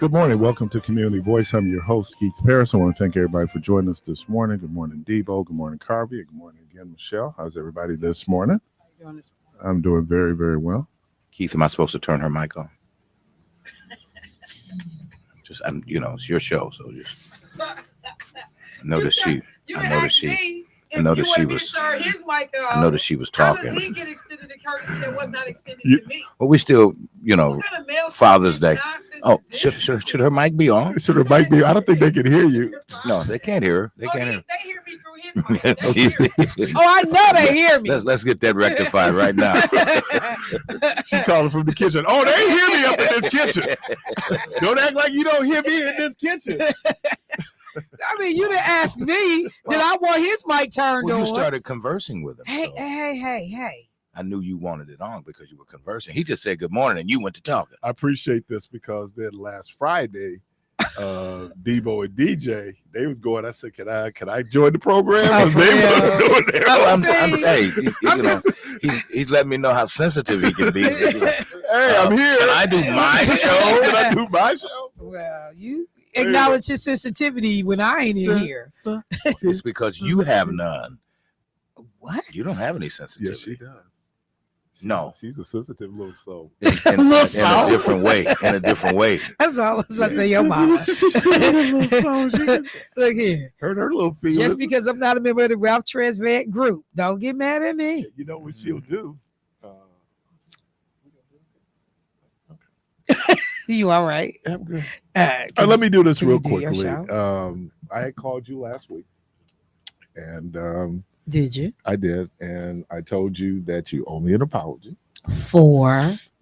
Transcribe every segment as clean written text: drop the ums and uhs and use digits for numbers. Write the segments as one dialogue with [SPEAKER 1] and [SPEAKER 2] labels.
[SPEAKER 1] Good morning. Welcome to Community Voice. I'm your host, Keith Parris. I want to thank everybody for joining us this morning. Good morning, Debo. Good morning, Carvey. Good morning again, Michelle. How's everybody this morning?
[SPEAKER 2] How you doing this morning?
[SPEAKER 1] I'm doing very, very well.
[SPEAKER 3] Keith, am I supposed to turn her mic on? It's your show, so just. I noticed she was talking.
[SPEAKER 2] How does he get extended to courtesy that was not extended to me?
[SPEAKER 3] Well, we still,
[SPEAKER 2] What kind of male
[SPEAKER 3] Father's Day.
[SPEAKER 2] nonsense
[SPEAKER 3] Oh,
[SPEAKER 2] is this?
[SPEAKER 3] should her mic be on?
[SPEAKER 1] So there might be, I don't think they can hear you.
[SPEAKER 3] No, they can't hear her. They can't hear.
[SPEAKER 2] They hear me through his mic. They hear me.
[SPEAKER 3] Oh,
[SPEAKER 2] I know they hear me.
[SPEAKER 3] Let's get that rectified right now.
[SPEAKER 1] She's calling from the kitchen. Oh, they hear me up in this kitchen. Don't act like you don't hear me in this kitchen.
[SPEAKER 2] I mean, you didn't ask me. Did I want his mic turned
[SPEAKER 3] Well,
[SPEAKER 2] on?
[SPEAKER 3] you started conversing with him.
[SPEAKER 2] Hey,
[SPEAKER 3] so
[SPEAKER 2] hey.
[SPEAKER 3] I knew you wanted it on because you were conversing. He just said good morning and you went to talking.
[SPEAKER 1] I appreciate this because then last Friday, Debo and DJ, they was going. I said, "Can I join the program?" Because they was doing their
[SPEAKER 3] He's letting me know how sensitive he can be.
[SPEAKER 1] Hey, I'm here.
[SPEAKER 3] Can I do my show?
[SPEAKER 1] Can I do my show?
[SPEAKER 2] Well, you acknowledge your sensitivity when I ain't in here.
[SPEAKER 3] It's because you have none.
[SPEAKER 2] What?
[SPEAKER 3] You don't have any sensitivity.
[SPEAKER 1] Yes, she does.
[SPEAKER 3] No.
[SPEAKER 1] She's a sensitive little soul.
[SPEAKER 3] In a different way.
[SPEAKER 2] That's all I was about to say, your mama.
[SPEAKER 1] She's a sensitive little soul.
[SPEAKER 2] Look here.
[SPEAKER 1] Heard her little feelings.
[SPEAKER 2] Just because I'm not a member of the Ralph Tresvant group, don't get mad at me.
[SPEAKER 1] You know what she'll do?
[SPEAKER 2] You all right?
[SPEAKER 1] I'm good. Let me do this real quickly. I had called you last week, and
[SPEAKER 2] did you?
[SPEAKER 1] I did, and I told you that you owe me an apology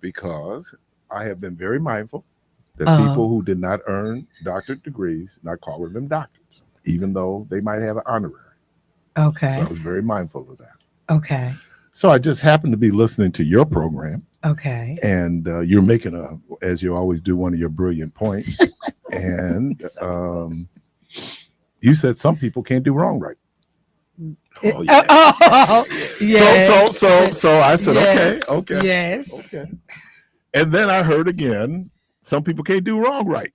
[SPEAKER 1] because I have been very mindful that people who did not earn doctorate degrees, not calling them doctors, even though they might have an honorary.
[SPEAKER 2] Okay.
[SPEAKER 1] So I was very mindful of that.
[SPEAKER 2] Okay.
[SPEAKER 1] So I just happened to be listening to your program.
[SPEAKER 2] Okay.
[SPEAKER 1] And you're making as you always do, one of your brilliant points. And you said some people can't do wrong right.
[SPEAKER 3] Oh, yeah.
[SPEAKER 2] Yes.
[SPEAKER 1] So I said,
[SPEAKER 2] yes.
[SPEAKER 1] okay.
[SPEAKER 2] Yes.
[SPEAKER 1] Okay. And then I heard again, some people can't do wrong right.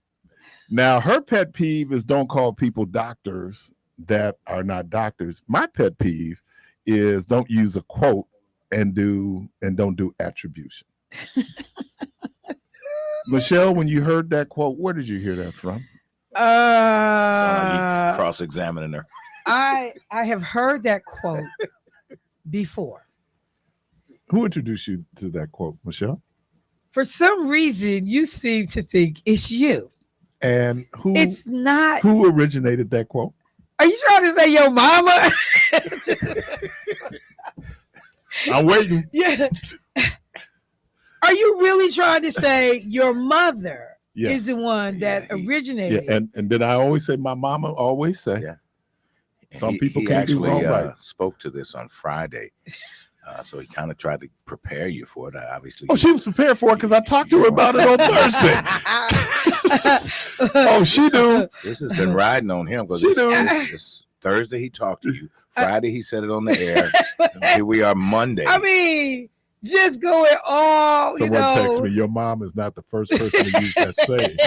[SPEAKER 1] Now, her pet peeve is don't call people doctors that are not doctors. My pet peeve is don't use a quote and don't do attribution. Michelle, when you heard that quote, where did you hear that from?
[SPEAKER 3] Cross-examining her.
[SPEAKER 2] I have heard that quote before.
[SPEAKER 1] Who introduced you to that quote, Michelle?
[SPEAKER 2] For some reason, you seem to think it's you.
[SPEAKER 1] And
[SPEAKER 2] it's not.
[SPEAKER 1] Who originated that quote?
[SPEAKER 2] Are you trying to say your mama?
[SPEAKER 1] I'm waiting.
[SPEAKER 2] Yeah. Are you really trying to say your mother is the one that originated?
[SPEAKER 1] Yeah, and then I always say my mama always say.
[SPEAKER 3] Yeah.
[SPEAKER 1] Some people can't do wrong right.
[SPEAKER 3] Spoke to this on Friday. So he kind of tried to prepare you for it. Obviously.
[SPEAKER 1] Oh, she was prepared for it because I talked to her about it on Thursday. Oh, she knew.
[SPEAKER 3] This has been riding on him because this Thursday he talked to you. Friday he said it on the air. Here we are Monday.
[SPEAKER 2] I mean, just going all,
[SPEAKER 1] Someone texted me, your mom is not the first person to use that saying.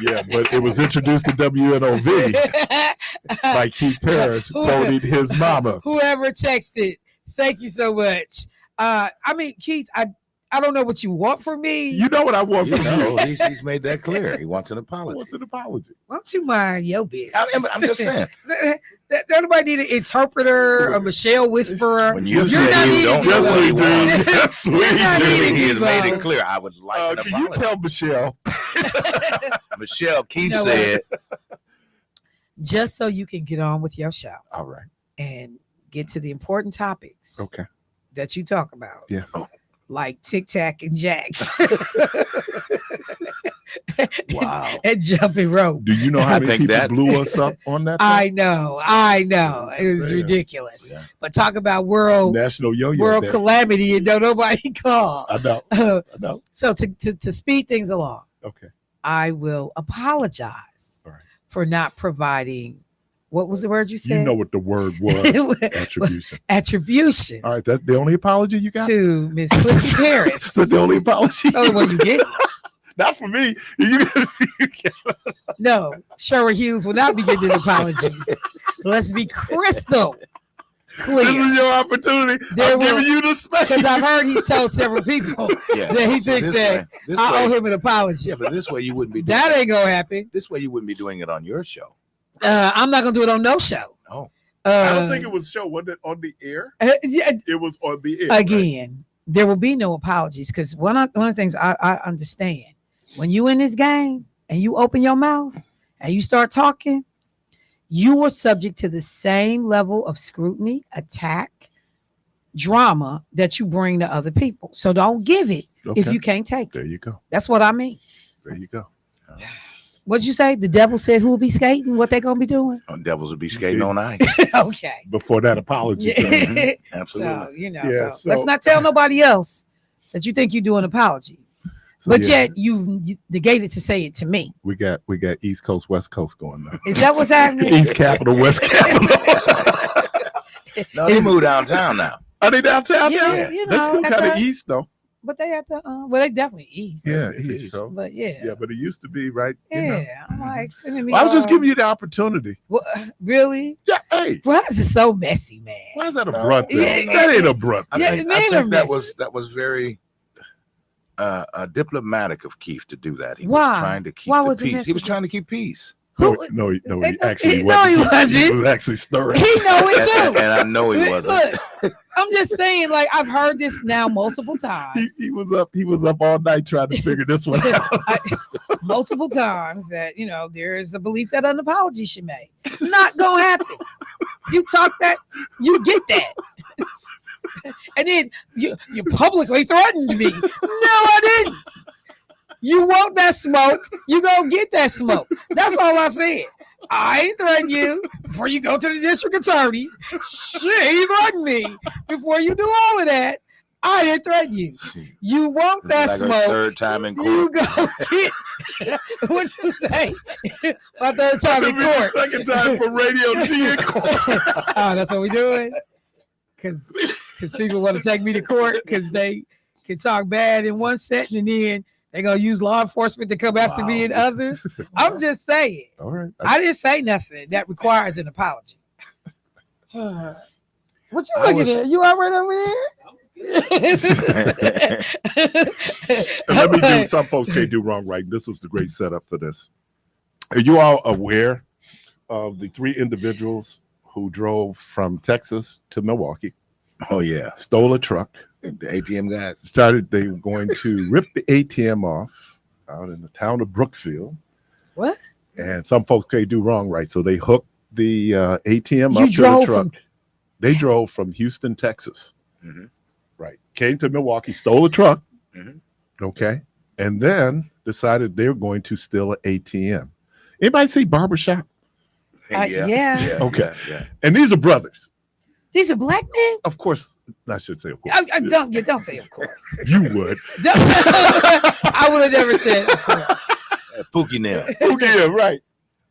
[SPEAKER 1] Yeah, but it was introduced to WNOV by Keith Parris quoting his mama.
[SPEAKER 2] Whoever texted, thank you so much. I mean, Keith, I don't know what you want from me.
[SPEAKER 1] You know what I want from you.
[SPEAKER 3] He's made that clear. He wants an apology.
[SPEAKER 1] He wants an apology.
[SPEAKER 2] Why don't you mind your business?
[SPEAKER 3] I'm just saying.
[SPEAKER 2] Nobody need an interpreter, a Michelle whisperer.
[SPEAKER 3] When you
[SPEAKER 2] You're not needed.
[SPEAKER 1] Yes, we do.
[SPEAKER 3] He has made it clear. I would like an apology.
[SPEAKER 1] Can you tell Michelle?
[SPEAKER 3] Michelle Keith said.
[SPEAKER 2] Just so you can get on with your show.
[SPEAKER 1] All right.
[SPEAKER 2] And get to the important topics.
[SPEAKER 1] Okay.
[SPEAKER 2] That you talk about.
[SPEAKER 1] Yes.
[SPEAKER 2] Like Tic Tac and Jacks.
[SPEAKER 3] Wow.
[SPEAKER 2] And jumping rope.
[SPEAKER 1] Do you know how many people blew us up on that?
[SPEAKER 2] I know. It was ridiculous. Yeah. But talk about
[SPEAKER 1] national yo-yo
[SPEAKER 2] world calamity and don't nobody call.
[SPEAKER 1] I know.
[SPEAKER 2] So to speed things along.
[SPEAKER 1] Okay.
[SPEAKER 2] I will apologize for not providing. What was the word you said?
[SPEAKER 1] You know what the word was. Attribution.
[SPEAKER 2] Attribution.
[SPEAKER 1] All right. That's the only apology you got?
[SPEAKER 2] To Miss Parris.
[SPEAKER 1] That's the only apology.
[SPEAKER 2] That's the only one you get.
[SPEAKER 1] Not for me.
[SPEAKER 2] No, Sherwood Hughes will not be getting an apology. Let's be crystal clear.
[SPEAKER 1] This is your opportunity.
[SPEAKER 2] There
[SPEAKER 1] I'm giving you the space.
[SPEAKER 2] Because I've heard he's told several people that he thinks that I owe him an apology.
[SPEAKER 3] Yeah, but this way you wouldn't be.
[SPEAKER 2] That ain't gonna happen.
[SPEAKER 3] This way you wouldn't be doing it on your show.
[SPEAKER 2] I'm not gonna do it on no show.
[SPEAKER 3] Oh,
[SPEAKER 1] I don't think it was show. Was it on the air?
[SPEAKER 2] Yeah,
[SPEAKER 1] It was on the air.
[SPEAKER 2] again, there will be no apologies because one of the things I understand when you in this game and you open your mouth and you start talking, you are subject to the same level of scrutiny, attack, drama that you bring to other people. So don't give it if you can't take it.
[SPEAKER 1] There you go.
[SPEAKER 2] That's what I mean.
[SPEAKER 1] There you go.
[SPEAKER 2] What'd you say? The devil said who will be skating? What they gonna be doing?
[SPEAKER 3] Devils would be skating on ice.
[SPEAKER 2] Okay.
[SPEAKER 1] Before that apology.
[SPEAKER 2] Yeah.
[SPEAKER 3] Absolutely.
[SPEAKER 2] So, let's not tell nobody else that you think you do an apology. But yet you negated to say it to me.
[SPEAKER 1] We got East Coast, West Coast going now.
[SPEAKER 2] Is that what's happening?
[SPEAKER 1] East Capital, West Capital.
[SPEAKER 3] No, they moved downtown now.
[SPEAKER 1] Are they downtown now?
[SPEAKER 2] Yeah, you know,
[SPEAKER 1] That's still kind of east though.
[SPEAKER 2] But they have to, well, they definitely east.
[SPEAKER 1] Yeah, east. So.
[SPEAKER 2] But yeah.
[SPEAKER 1] Yeah, but it used to be right.
[SPEAKER 2] Yeah, I'm like sending me.
[SPEAKER 1] I was just giving you the opportunity.
[SPEAKER 2] Well, really?
[SPEAKER 1] Yeah, hey.
[SPEAKER 2] Why is it so messy, man?
[SPEAKER 1] Why is that a brunt?
[SPEAKER 2] Yeah,
[SPEAKER 1] that ain't a brunt.
[SPEAKER 3] I think that was very diplomatic of Keith to do that. He was trying to keep the peace. He was trying to keep peace.
[SPEAKER 1] No, he actually
[SPEAKER 2] no, he wasn't.
[SPEAKER 1] He was actually stirring.
[SPEAKER 2] He know it too.
[SPEAKER 3] And I know he wasn't.
[SPEAKER 2] Look, I'm just saying, like, I've heard this now multiple times.
[SPEAKER 1] He was up all night trying to figure this one out.
[SPEAKER 2] Multiple times that, there is a belief that an apology should be made. It's not gonna happen. You talk that, you get that. And then you publicly threatened me. No, I didn't. You want that smoke, you gonna get that smoke. That's all I said. I ain't threatened you before you go to the district attorney. Shit, he threatened me before you do all of that. I didn't threaten you. You want that smoke.
[SPEAKER 3] Third time in court.
[SPEAKER 2] You go get what you say. My third time in court.
[SPEAKER 1] Second time for Radio G in court.
[SPEAKER 2] Oh, that's what we doing. Because people want to take me to court because they can talk bad in one setting and then they're going to use law enforcement to come after me and others. I'm just saying.
[SPEAKER 1] All right.
[SPEAKER 2] I didn't say nothing that requires an apology. What you looking at? You all right over there?
[SPEAKER 1] Let me do. Some folks can't do wrong right. This was the great setup for this. Are you all aware of the 3 individuals who drove from Texas to Milwaukee?
[SPEAKER 3] Oh, yeah.
[SPEAKER 1] Stole a truck.
[SPEAKER 3] The ATM guys.
[SPEAKER 1] They were going to rip the ATM off out in the town of Brookfield.
[SPEAKER 2] What?
[SPEAKER 1] And some folks can't do wrong right. So they hooked the ATM up to the truck. They drove from Houston, Texas. Mm-hmm. Right. Came to Milwaukee, stole a truck. Mm-hmm. Okay. And then decided they were going to steal an ATM. Anybody see Barbershop?
[SPEAKER 2] Yeah.
[SPEAKER 1] Okay.
[SPEAKER 3] Yeah.
[SPEAKER 1] And these are brothers.
[SPEAKER 2] These are black men?
[SPEAKER 1] Of course. I should say of course.
[SPEAKER 2] Don't say of course.
[SPEAKER 1] You would.
[SPEAKER 2] I would have never said of course.
[SPEAKER 3] Pookie now.
[SPEAKER 1] Pookie, right.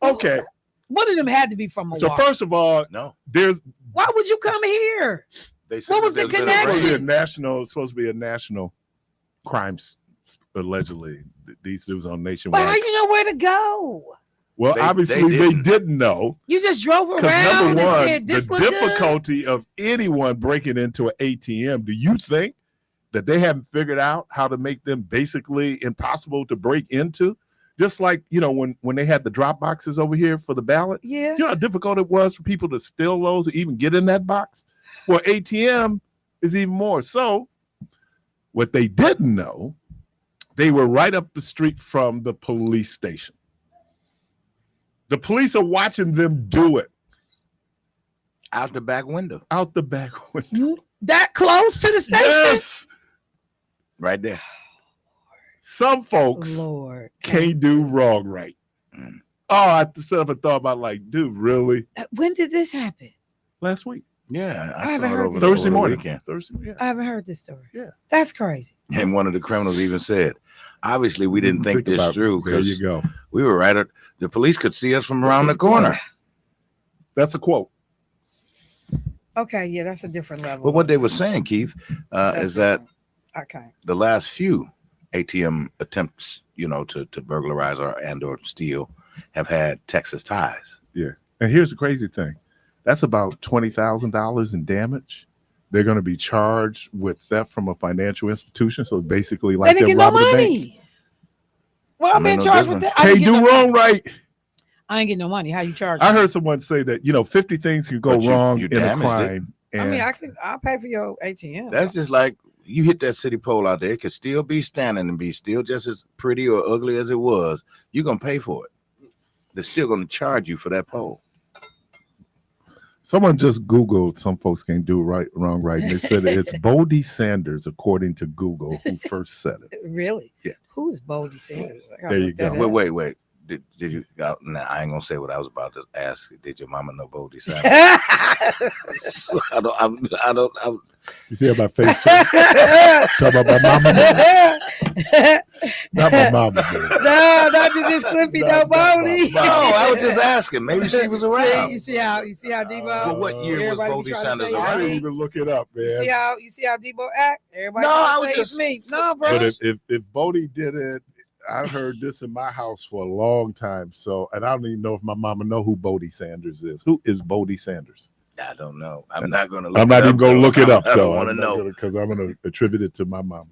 [SPEAKER 1] Okay.
[SPEAKER 2] One of them had to be from Milwaukee.
[SPEAKER 1] So first of all,
[SPEAKER 2] why would you come here? What was the connection?
[SPEAKER 1] It's supposed to be a national crimes, allegedly. These dudes on Nationwide.
[SPEAKER 2] But how you know where to go?
[SPEAKER 1] Well, obviously they didn't know.
[SPEAKER 2] You just drove around
[SPEAKER 1] number one,
[SPEAKER 2] and said, this
[SPEAKER 1] the difficulty of anyone breaking into an ATM, do you think that they haven't figured out how to make them basically impossible to break into? Just like, when they had the drop boxes over here for the ballots.
[SPEAKER 2] Yeah.
[SPEAKER 1] You know how difficult it was for people to steal those or even get in that box? Well, ATM is even more. So what they didn't know, they were right up the street from the police station. The police are watching them do it.
[SPEAKER 3] Out the back window.
[SPEAKER 1] Out the back window.
[SPEAKER 2] That close to the station?
[SPEAKER 1] Yes.
[SPEAKER 3] Right there.
[SPEAKER 1] Some folks can't do wrong right. Oh, I set up a thought about dude, really?
[SPEAKER 2] When did this happen?
[SPEAKER 1] Last week.
[SPEAKER 3] Yeah.
[SPEAKER 2] I haven't heard this
[SPEAKER 1] Thursday morning.
[SPEAKER 2] Thursday, yeah. I haven't heard this story.
[SPEAKER 1] Yeah.
[SPEAKER 2] That's crazy.
[SPEAKER 3] And one of the criminals even said, obviously we didn't think this through because we were right at the police could see us from around the corner.
[SPEAKER 1] That's a quote.
[SPEAKER 2] Okay, yeah, that's a different level.
[SPEAKER 3] But what they were saying, Keith, is that
[SPEAKER 2] the
[SPEAKER 3] last few ATM attempts, to burglarize or steal have had Texas ties.
[SPEAKER 1] Yeah. And here's the crazy thing. That's about $20,000 in damage. They're going to be charged with theft from a financial institution. So basically, like they're robbing a bank.
[SPEAKER 2] Well, I'm being charged with that.
[SPEAKER 1] Hey, do wrong right.
[SPEAKER 2] I ain't getting no money. How you charge?
[SPEAKER 1] I heard someone say that 50 things can go wrong in a crime.
[SPEAKER 2] I mean, I'll pay for your ATM.
[SPEAKER 3] That's just like you hit that city pole out there. It could still be standing and be still just as pretty or ugly as it was. You're gonna pay for it. They're still gonna charge you for that pole.
[SPEAKER 1] Someone just Googled, some folks can't do wrong right. And they said it's Bodie Sanders, according to Google, who first said it.
[SPEAKER 2] Really?
[SPEAKER 1] Yeah.
[SPEAKER 2] Who is Bodie Sanders?
[SPEAKER 1] There you go.
[SPEAKER 3] Wait. Did you? Nah, I ain't gonna say what I was about to ask. Did your mama know Bodie Sanders? I don't.
[SPEAKER 1] You see how my face changed? Talk about my mama. Not my mama.
[SPEAKER 2] No, not to Miss Cliffy, no Bodie.
[SPEAKER 3] No, I was just asking. Maybe she was around.
[SPEAKER 2] You see how Debo?
[SPEAKER 3] Well, what year was Bodie Sanders around?
[SPEAKER 1] I didn't even look it up, man.
[SPEAKER 2] You see how Debo act? Everybody say it's me. No, bro.
[SPEAKER 1] But if Bodie did it, I've heard this in my house for a long time. So, and I don't even know if my mama know who Bodie Sanders is. Who is Bodie Sanders?
[SPEAKER 3] I don't know. I'm not going to.
[SPEAKER 1] I'm not even going to look it up though.
[SPEAKER 3] I want to know
[SPEAKER 1] because I'm going to attribute it to my mama.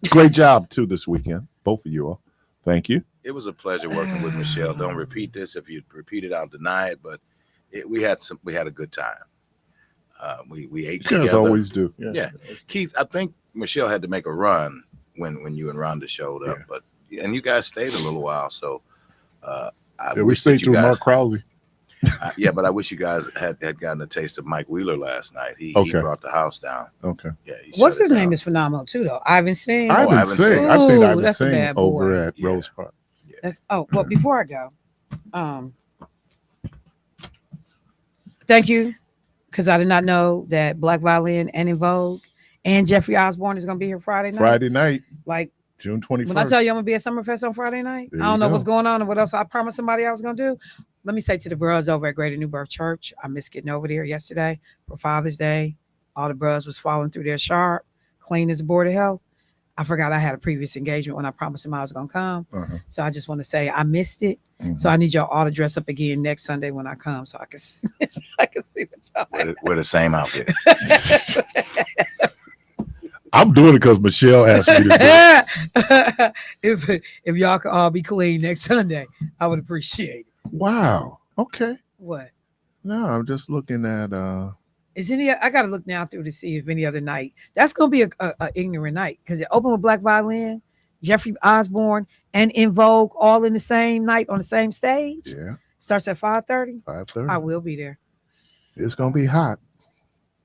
[SPEAKER 1] Great job too this weekend, both of you all. Thank you.
[SPEAKER 3] It was a pleasure working with Michelle. Don't repeat this. If you repeat it, I'll deny it. But we had a good time. We ate together.
[SPEAKER 1] You guys always do.
[SPEAKER 3] Yeah. Keith, I think Michelle had to make a run when you and Rhonda showed up, and you guys stayed a little while. So
[SPEAKER 1] we stayed through Mark Krause.
[SPEAKER 3] But I wish you guys had gotten a taste of Mike Wheeler last night. He brought the house down.
[SPEAKER 1] Okay.
[SPEAKER 3] Yeah.
[SPEAKER 2] What's his name is phenomenal too, though. Ivan Singh.
[SPEAKER 1] I've seen Ivan Singh over at Rose Park.
[SPEAKER 2] Yeah. Well, before I go, thank you, because I did not know that Black Violin and In Vogue and Jeffrey Osborne is going to be here Friday night. Like
[SPEAKER 1] June 21st.
[SPEAKER 2] When I tell you I'm going to be at Summerfest on Friday night, I don't know what's going on and what else I promised somebody I was going to do. Let me say to the bros over at Greater New Birth Church, I missed getting over there yesterday for Father's Day. All the bros was falling through there sharp, clean as a board of health. I forgot I had a previous engagement when I promised him I was going to come. So I just want to say I missed it. So I need y'all all to dress up again next Sunday when I come so I can see, what y'all
[SPEAKER 3] we're the same outfit.
[SPEAKER 1] I'm doing it because Michelle asked me to do
[SPEAKER 2] it. If y'all could all be clean next Sunday, I would appreciate it.
[SPEAKER 1] Wow. Okay.
[SPEAKER 2] What?
[SPEAKER 1] No, I'm just looking at
[SPEAKER 2] I gotta look now through to see if any other night. That's gonna be a ignorant night because it opened with Black Violin, Jeffrey Osborne, and In Vogue all in the same night on the same stage.
[SPEAKER 1] Yeah.
[SPEAKER 2] Starts at 5:30.
[SPEAKER 1] 5:30.
[SPEAKER 2] I will be there.
[SPEAKER 1] It's gonna be hot.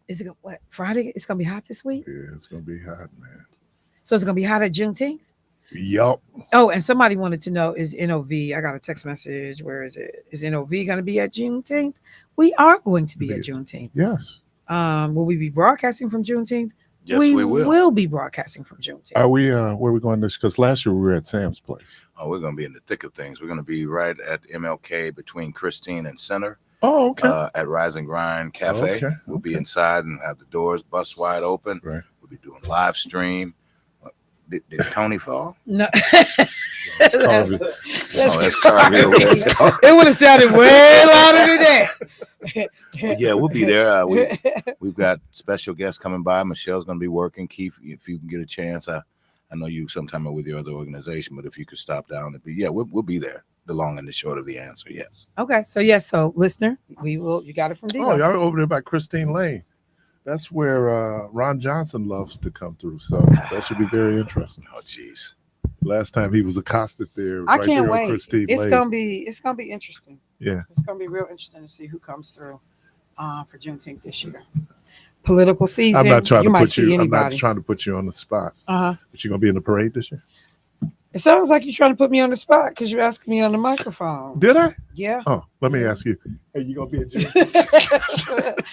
[SPEAKER 2] Is it what Friday? It's gonna be hot this week?
[SPEAKER 1] Yeah, it's gonna be hot, man.
[SPEAKER 2] So it's gonna be hot at Juneteenth?
[SPEAKER 1] Yup.
[SPEAKER 2] Oh, and somebody wanted to know, is NOV, I got a text message, where is it? Is NOV going to be at Juneteenth? We are going to be at Juneteenth.
[SPEAKER 1] Yes.
[SPEAKER 2] Will we be broadcasting from Juneteenth?
[SPEAKER 3] Yes, we will.
[SPEAKER 2] We will be broadcasting from Juneteenth.
[SPEAKER 1] Are we, where are we going this? Because last year we were at Sam's place.
[SPEAKER 3] Oh, we're going to be in the thick of things. We're going to be right at MLK between Christine and Center.
[SPEAKER 1] Oh, okay.
[SPEAKER 3] At Rise and Grind Cafe.
[SPEAKER 1] Okay.
[SPEAKER 3] We'll be inside and have the doors bust wide open.
[SPEAKER 1] Right.
[SPEAKER 3] We'll be doing live stream. Did Tony fall?
[SPEAKER 2] No.
[SPEAKER 1] That's Carvey.
[SPEAKER 3] That's Carvey.
[SPEAKER 2] It would have sounded way louder than that.
[SPEAKER 3] Yeah, we'll be there. We've got special guests coming by. Michelle's going to be working. Keith, if you can get a chance, I know you sometime are with your other organization, but if you could stop down, we'll be there. The long and the short of the answer, yes.
[SPEAKER 2] Okay, so listener, you got it from Debo.
[SPEAKER 1] Oh, y'all over there by Christine Lane. That's where Ron Johnson loves to come through. So that should be very interesting.
[SPEAKER 3] Oh, geez.
[SPEAKER 1] Last time he was accosted there.
[SPEAKER 2] I can't wait.
[SPEAKER 1] It's
[SPEAKER 2] gonna be interesting.
[SPEAKER 1] Yeah.
[SPEAKER 2] It's gonna be real interesting to see who comes through for Juneteenth this year. Political season.
[SPEAKER 1] I'm not trying to put you.
[SPEAKER 2] Anybody.
[SPEAKER 1] I'm not trying to put you on the spot. But you're gonna be in the parade this year.
[SPEAKER 2] It sounds like you're trying to put me on the spot because you're asking me on the microphone.
[SPEAKER 1] Did I?
[SPEAKER 2] Yeah.
[SPEAKER 1] Oh, let me ask you. Hey, you gonna be at Juneteenth?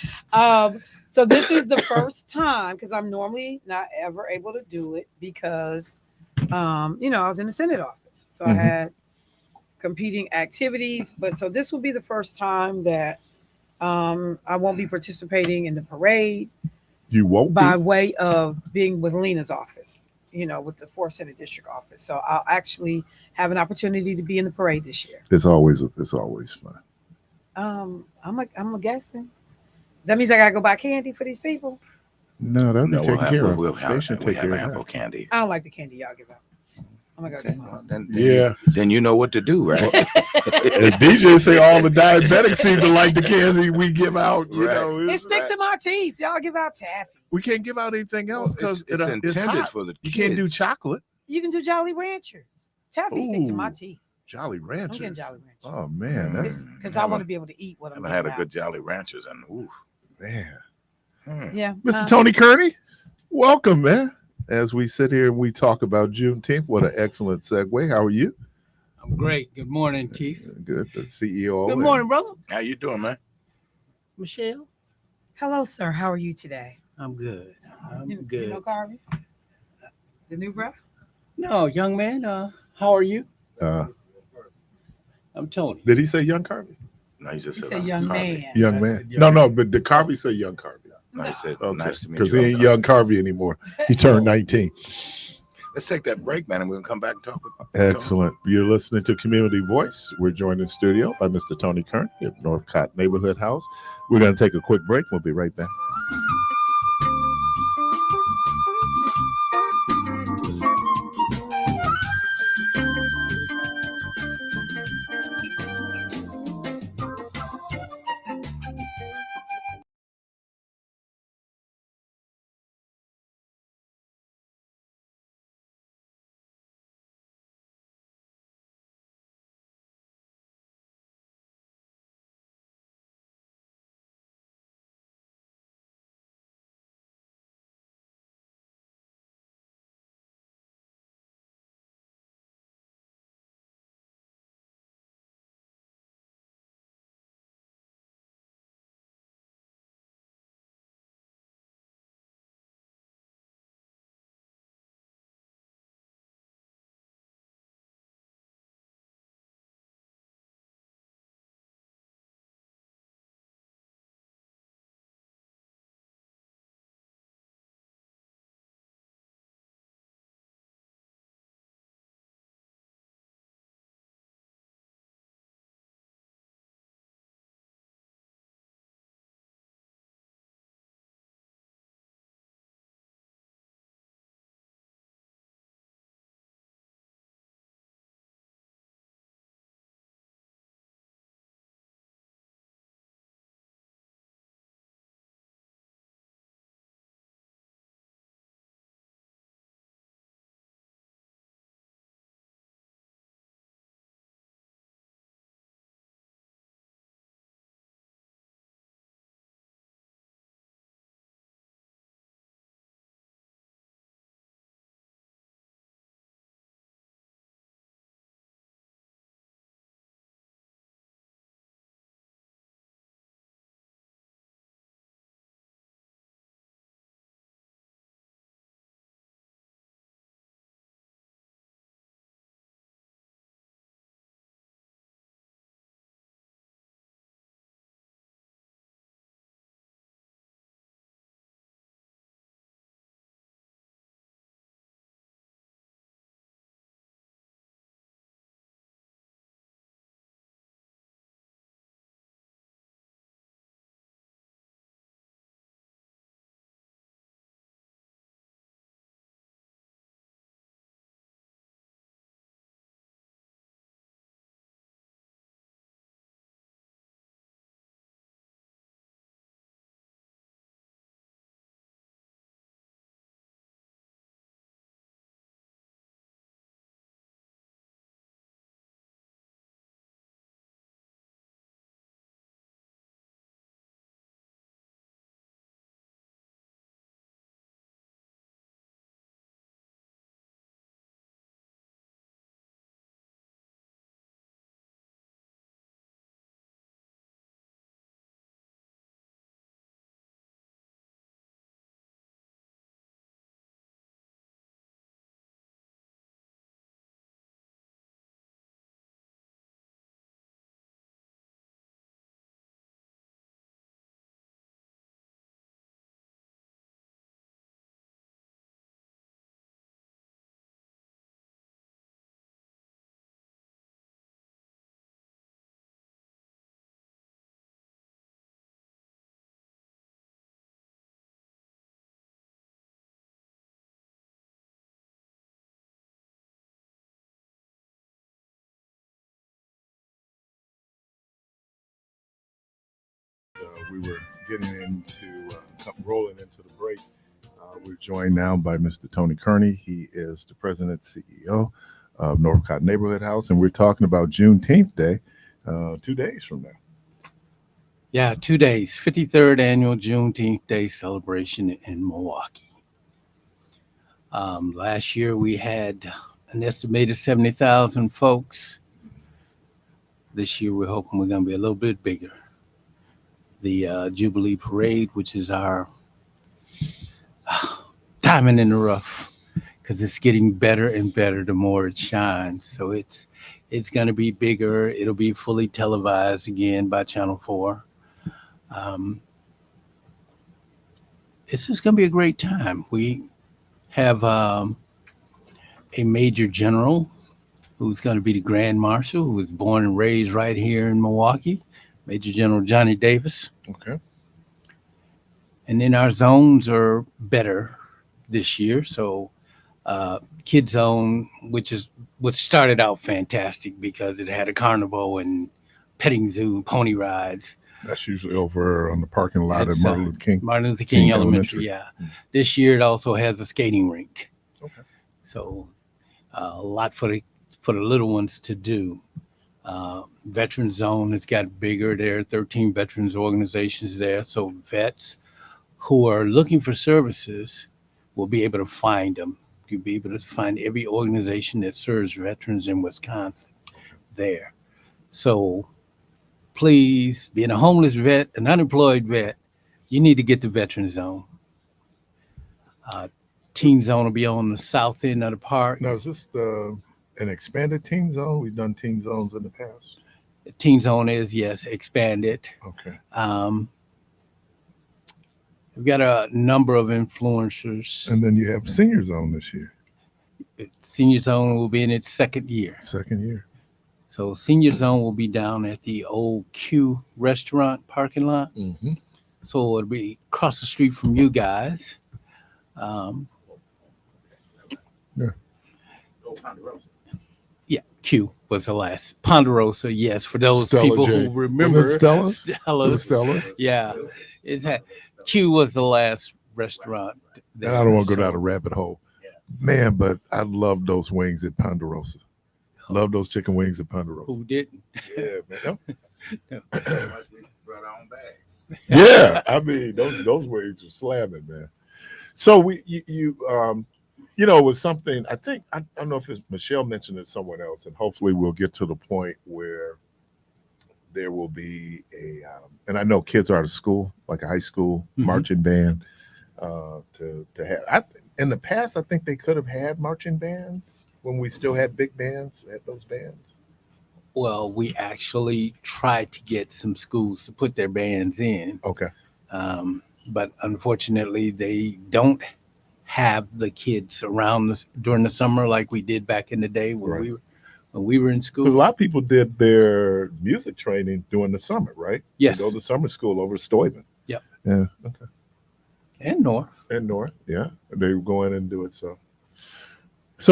[SPEAKER 2] So this is the first time, because I'm normally not ever able to do it because, I was in the Senate office. So I had competing activities. But so this will be the first time that I won't be participating in the parade.
[SPEAKER 1] You won't
[SPEAKER 2] by way of being with Lena's office. with the 4th Senate District Office. So I'll actually have an opportunity to be in the parade this year.
[SPEAKER 1] It's always fun.
[SPEAKER 2] I'm guessing. That means I gotta go buy candy for these people.
[SPEAKER 1] No, that'll be taken care of.
[SPEAKER 3] We'll
[SPEAKER 1] They should
[SPEAKER 3] we
[SPEAKER 1] take
[SPEAKER 3] have
[SPEAKER 1] care of
[SPEAKER 3] ample
[SPEAKER 1] that.
[SPEAKER 3] candy.
[SPEAKER 2] I don't like the candy y'all give out. I'm gonna go
[SPEAKER 3] Okay,
[SPEAKER 2] get mine.
[SPEAKER 3] well, then
[SPEAKER 1] Yeah.
[SPEAKER 3] then you know what to do, right?
[SPEAKER 1] As DJ say, all the diabetics seem to like the candy we give out. You
[SPEAKER 3] Right.
[SPEAKER 1] know,
[SPEAKER 2] It sticks in my teeth. Y'all give out taffy.
[SPEAKER 1] we can't give out anything else because
[SPEAKER 3] it's intended
[SPEAKER 1] hot.
[SPEAKER 3] for the
[SPEAKER 1] You
[SPEAKER 3] kids.
[SPEAKER 1] can't do chocolate.
[SPEAKER 2] You can do Jolly Ranchers. Taffy stick to my
[SPEAKER 1] Ooh.
[SPEAKER 2] teeth.
[SPEAKER 1] Jolly
[SPEAKER 2] I'm getting
[SPEAKER 1] Ranchers.
[SPEAKER 2] Jolly Ranchers.
[SPEAKER 1] Oh man, that's
[SPEAKER 2] Because I want to be able to eat what I'm
[SPEAKER 3] haven't had
[SPEAKER 2] giving
[SPEAKER 3] a
[SPEAKER 2] out.
[SPEAKER 3] good Jolly Ranchers and ooh.
[SPEAKER 1] man.
[SPEAKER 2] Yeah.
[SPEAKER 1] Mr. Tony Kerney, welcome, man. As we sit here and we talk about Juneteenth, what an excellent segue. How are you?
[SPEAKER 4] I'm great. Good morning, Keith.
[SPEAKER 1] Good. The CEO.
[SPEAKER 4] Good morning, brother.
[SPEAKER 3] How you doing, man?
[SPEAKER 4] Michelle.
[SPEAKER 2] Hello, sir. How are you today?
[SPEAKER 4] I'm good. I'm
[SPEAKER 2] You
[SPEAKER 4] good.
[SPEAKER 2] know Carvey? The new breath?
[SPEAKER 4] No, young man. How are you? I'm Tony.
[SPEAKER 1] Did he say young Carvey?
[SPEAKER 3] No, he just
[SPEAKER 2] He
[SPEAKER 3] said
[SPEAKER 2] said
[SPEAKER 3] I'm
[SPEAKER 2] young
[SPEAKER 3] Carvey.
[SPEAKER 2] man.
[SPEAKER 1] Young
[SPEAKER 4] I
[SPEAKER 1] man.
[SPEAKER 4] said young
[SPEAKER 1] No,
[SPEAKER 4] man.
[SPEAKER 1] but did Carvey say young Carvey?
[SPEAKER 3] No, he said
[SPEAKER 1] Okay.
[SPEAKER 3] nice to meet
[SPEAKER 1] Because
[SPEAKER 3] you.
[SPEAKER 1] he ain't young Carvey anymore. He turned 19.
[SPEAKER 3] Let's take that break, man, and we'll come back and talk with
[SPEAKER 1] Excellent. You're listening to Community Voice. We're joined in studio by Mr. Tony Kerney at Northcott Neighborhood House. We're going to take a quick break. We'll be right back. We were getting into rolling into the break. We're joined now by Mr. Tony Kerney. He is the president CEO of Northcott Neighborhood House, and we're talking about Juneteenth Day, 2 days from now.
[SPEAKER 4] Yeah, 2 days, 53rd annual Juneteenth Day celebration in Milwaukee. Last year we had an estimated 70,000 folks. This year we're hoping we're going to be a little bit bigger. The Jubilee Parade, which is our diamond in the rough, because it's getting better and better the more it shines. So it's going to be bigger. It'll be fully televised again by Channel 4. It's just going to be a great time. We have a major general who's going to be the Grand Marshal, who was born and raised right here in Milwaukee, Major General Johnny Davis.
[SPEAKER 1] Okay.
[SPEAKER 4] And then our zones are better this year. So Kid Zone, which started out fantastic because it had a carnival and petting zoo and pony rides.
[SPEAKER 1] That's usually over on the parking lot at
[SPEAKER 4] That's,
[SPEAKER 1] Martin Luther
[SPEAKER 4] King Elementary, yeah.
[SPEAKER 1] Mm.
[SPEAKER 4] This year it also has a skating rink.
[SPEAKER 1] Okay.
[SPEAKER 4] So a lot for the little ones to do. Veteran Zone has got bigger. There are 13 veterans organizations there. So vets who are looking for services will be able to find them. You'll be able to find every organization that serves veterans in Wisconsin there. So please, being a homeless vet, an unemployed vet, you need to get to Veteran Zone. Teen Zone will be on the south end of the park.
[SPEAKER 1] Now, is this an expanded teen zone? We've done teen zones in the past.
[SPEAKER 4] Teen Zone is, yes, expanded.
[SPEAKER 1] Okay.
[SPEAKER 4] We've got a number of influencers.
[SPEAKER 1] And then you have senior zone this year.
[SPEAKER 4] Senior Zone will be in its second year.
[SPEAKER 1] Second year.
[SPEAKER 4] So Senior Zone will be down at the old Q restaurant parking lot.
[SPEAKER 1] Mm-hmm.
[SPEAKER 4] So it'll be across the street from you guys. Yeah, Q was the last. Ponderosa, yes, for those
[SPEAKER 1] Stella
[SPEAKER 4] people
[SPEAKER 1] J.
[SPEAKER 4] who remember.
[SPEAKER 1] Was it Stella?
[SPEAKER 4] Stella.
[SPEAKER 1] Stella?
[SPEAKER 4] Yeah, Q was the last restaurant.
[SPEAKER 1] And I don't want to go down a rabbit hole. Man, but I love those wings at Ponderosa. Love those chicken wings at Ponderosa.
[SPEAKER 4] Who didn't?
[SPEAKER 1] Yeah, man.
[SPEAKER 3] We brought our own bags.
[SPEAKER 1] Yeah, I mean those wings are slamming, man. So you it was something. I think I don't know if it's Michelle mentioned it, someone else, and hopefully we'll get to the point where there will be and I know kids are out of school, like a high school marching band, to have. In the past, I think they could have had marching bands when we still had big bands, had those bands.
[SPEAKER 4] Well, we actually tried to get some schools to put their bands in.
[SPEAKER 1] Okay.
[SPEAKER 4] But unfortunately, they don't have the kids around during the summer like we did back in the day when we were in school.
[SPEAKER 1] Because a lot of people did their music training during the summer, right?
[SPEAKER 4] Yes.
[SPEAKER 1] They go to summer school over Stuyvesant.
[SPEAKER 4] Yep.
[SPEAKER 1] Yeah. Okay.
[SPEAKER 4] And North.
[SPEAKER 1] And North, yeah. They go in and do it. So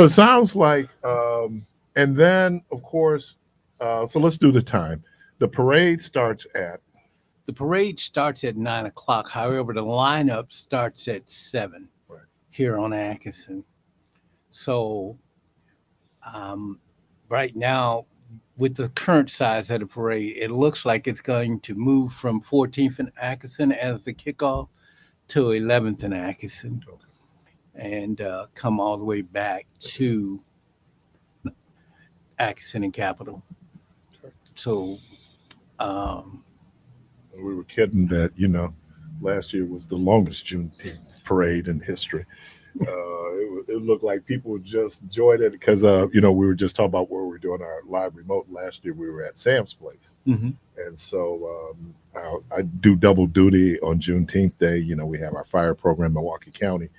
[SPEAKER 1] it sounds like, and then of course, so let's do the time. The parade starts at
[SPEAKER 4] 9 o'clock. However, the lineup starts at 7 here on Atkinson. So right now, with the current size of the parade, it looks like it's going to move from 14th and Atkinson as the kickoff to 11th and Atkinson, and come all the way back to Atkinson and Capitol. So
[SPEAKER 1] we were kidding that, last year was the longest Juneteenth parade in history. It looked like people just enjoyed it because, we were just talking about where we were doing our live remote. Last year we were at Sam's place.
[SPEAKER 4] Mm-hmm.
[SPEAKER 1] And so I do double duty on Juneteenth Day. We have our fire program in Milwaukee County.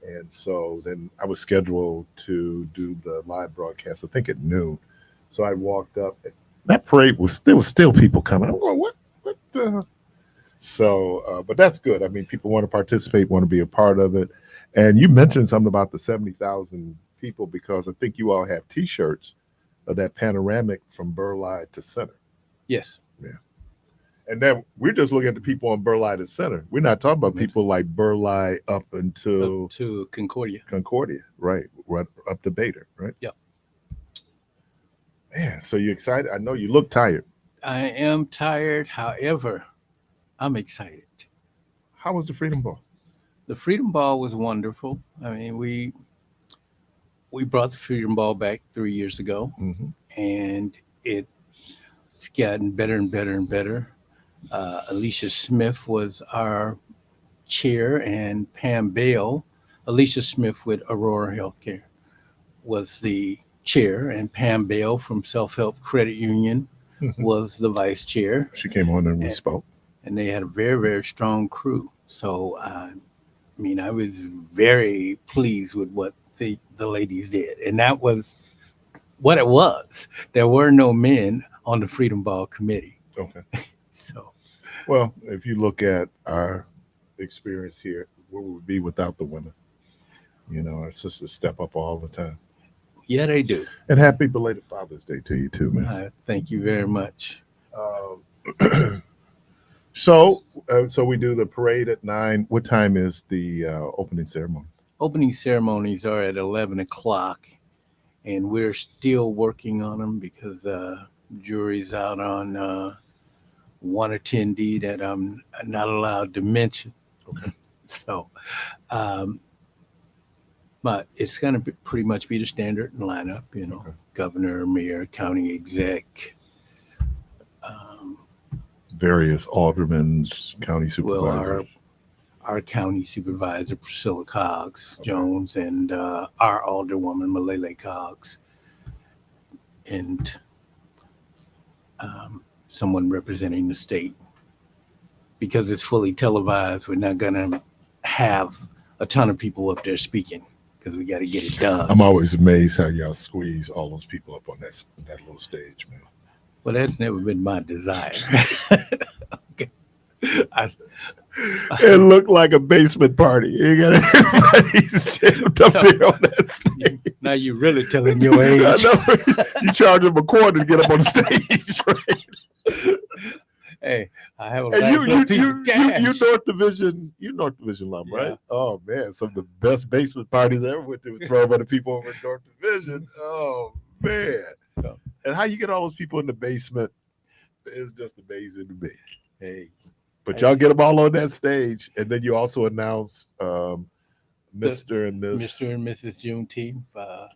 [SPEAKER 1] And so then I was scheduled to do the live broadcast, I think at noon. So I walked up. That parade there was still people coming. I'm going, what the? So, but that's good. I mean, people want to participate, want to be a part of it. And you mentioned something about the 70,000 people because I think you all have T-shirts of that panoramic from Burleigh to Center.
[SPEAKER 4] Yes.
[SPEAKER 1] Yeah. And then we're just looking at the people on Burleigh the Center. We're not talking about people like Burleigh up until
[SPEAKER 4] to Concordia.
[SPEAKER 1] Concordia, right up to Bader, right?
[SPEAKER 4] Yep.
[SPEAKER 1] Man, so you excited? I know you look tired.
[SPEAKER 4] I am tired. However, I'm excited.
[SPEAKER 1] How was the Freedom Ball?
[SPEAKER 4] The Freedom Ball was wonderful. I mean, we brought the Freedom Ball back 3 years ago,
[SPEAKER 1] Mm-hmm.
[SPEAKER 4] and it's gotten better and better and better. Alicia Smith was our chair, and Pam Bale, Alicia Smith with Aurora Healthcare, was the chair, and Pam Bale from Self Help Credit Union was the vice chair.
[SPEAKER 1] She came on and we spoke.
[SPEAKER 4] And they had a very, very strong crew. So, I mean, I was very pleased with what the ladies did. And that was what it was. There were no men on the Freedom Ball committee.
[SPEAKER 1] Okay.
[SPEAKER 4] So,
[SPEAKER 1] Well, if you look at our experience here, where would we be without the women? You know, our sisters step up all the time.
[SPEAKER 4] yeah, they do.
[SPEAKER 1] And happy belated Father's Day to you too, man.
[SPEAKER 4] Thank you very much.
[SPEAKER 1] So we do the parade at 9. What time is the opening ceremony?
[SPEAKER 4] Opening ceremonies are at 11 o'clock, and we're still working on them because jury's out on one attendee that I'm not allowed to mention.
[SPEAKER 1] Okay.
[SPEAKER 4] So, but it's going to pretty much be the standard lineup, you know,
[SPEAKER 1] Okay.
[SPEAKER 4] governor, mayor, county exec.
[SPEAKER 1] Various aldermen, county
[SPEAKER 4] Well,
[SPEAKER 1] supervisors.
[SPEAKER 4] our county supervisor, Priscilla Cogs Jones, and our alderwoman, Malele Cogs, and someone representing the state. Because it's fully televised, we're not going to have a ton of people up there speaking because we got to get it done.
[SPEAKER 1] I'm always amazed how y'all squeeze all those people up on that little stage, man.
[SPEAKER 4] Well, that's never been my desire. Okay.
[SPEAKER 1] It looked like a basement party. You got everybody's jammed up there on that stage.
[SPEAKER 4] Now you're really telling your age.
[SPEAKER 1] I know. You charge them a quarter to get up on the stage, right?
[SPEAKER 4] Hey, I have a
[SPEAKER 1] And you
[SPEAKER 4] cash.
[SPEAKER 1] North Division alum,
[SPEAKER 4] Yeah.
[SPEAKER 1] right? Oh man, some of the best basement parties I ever went to was thrown by the people over in North Division. Oh man.
[SPEAKER 4] So,
[SPEAKER 1] And how you get all those people in the basement is just amazing to me.
[SPEAKER 4] hey,
[SPEAKER 1] But y'all get them all on that stage, and then you also announce Mr. and Miss.
[SPEAKER 4] Mr. and Mrs. Juneteenth.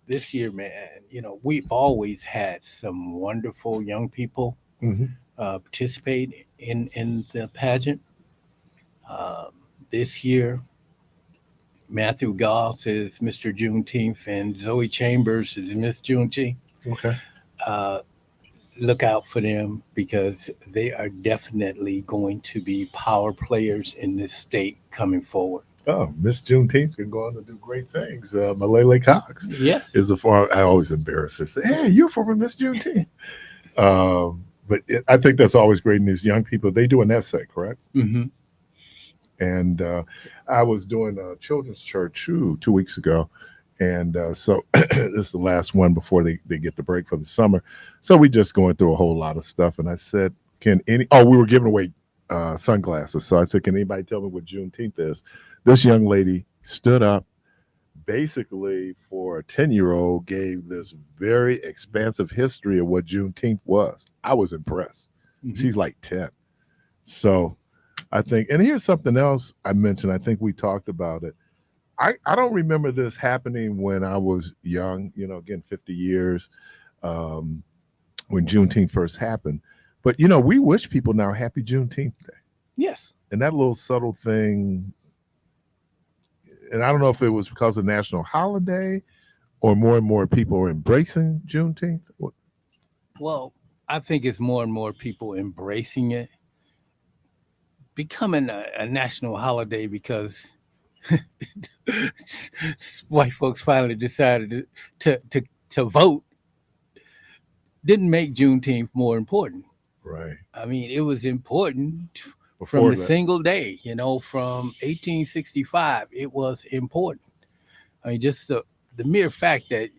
[SPEAKER 4] This year, man, you know, we've always had some wonderful young people
[SPEAKER 1] Mhm.
[SPEAKER 4] participate in the pageant. This year, Matthew Goss is Mr. Juneteenth, and Zoe Chambers is Miss Juneteenth.
[SPEAKER 1] Okay.
[SPEAKER 4] Look out for them because they are definitely going to be power players in this state coming forward.
[SPEAKER 1] Oh, Miss Juneteenth can go on to do great things. Malele Cox
[SPEAKER 4] Yes.
[SPEAKER 1] is a former. I always embarrass her. Say, hey, you're former Miss Juneteenth. I think that's always great in these young people. They do an essay, correct?
[SPEAKER 4] Mm-hmm.
[SPEAKER 1] And I was doing a children's church 2 weeks ago. And so this is the last one before they get the break for the summer. So we just going through a whole lot of stuff. And I said, we were giving away sunglasses. So I said, can anybody tell me what Juneteenth is? This young lady stood up, basically for a 10-year-old, gave this very expansive history of what Juneteenth was. I was impressed.
[SPEAKER 4] Mhm.
[SPEAKER 1] She's like 10. So I think, and here's something else I mentioned. I think we talked about it. I don't remember this happening when I was young, you know, again, 50 years when Juneteenth first happened. But, you know, we wish people now happy Juneteenth Day.
[SPEAKER 4] Yes.
[SPEAKER 1] And that little subtle thing, and I don't know if it was because of national holiday or more and more people are embracing Juneteenth.
[SPEAKER 4] Well, I think it's more and more people embracing it, becoming a national holiday because white folks finally decided to vote. Didn't make Juneteenth more important.
[SPEAKER 1] Right.
[SPEAKER 4] I mean, it was important
[SPEAKER 1] Before
[SPEAKER 4] from the
[SPEAKER 1] that.
[SPEAKER 4] single day, you know, from 1865, it was important. I mean, just the mere fact that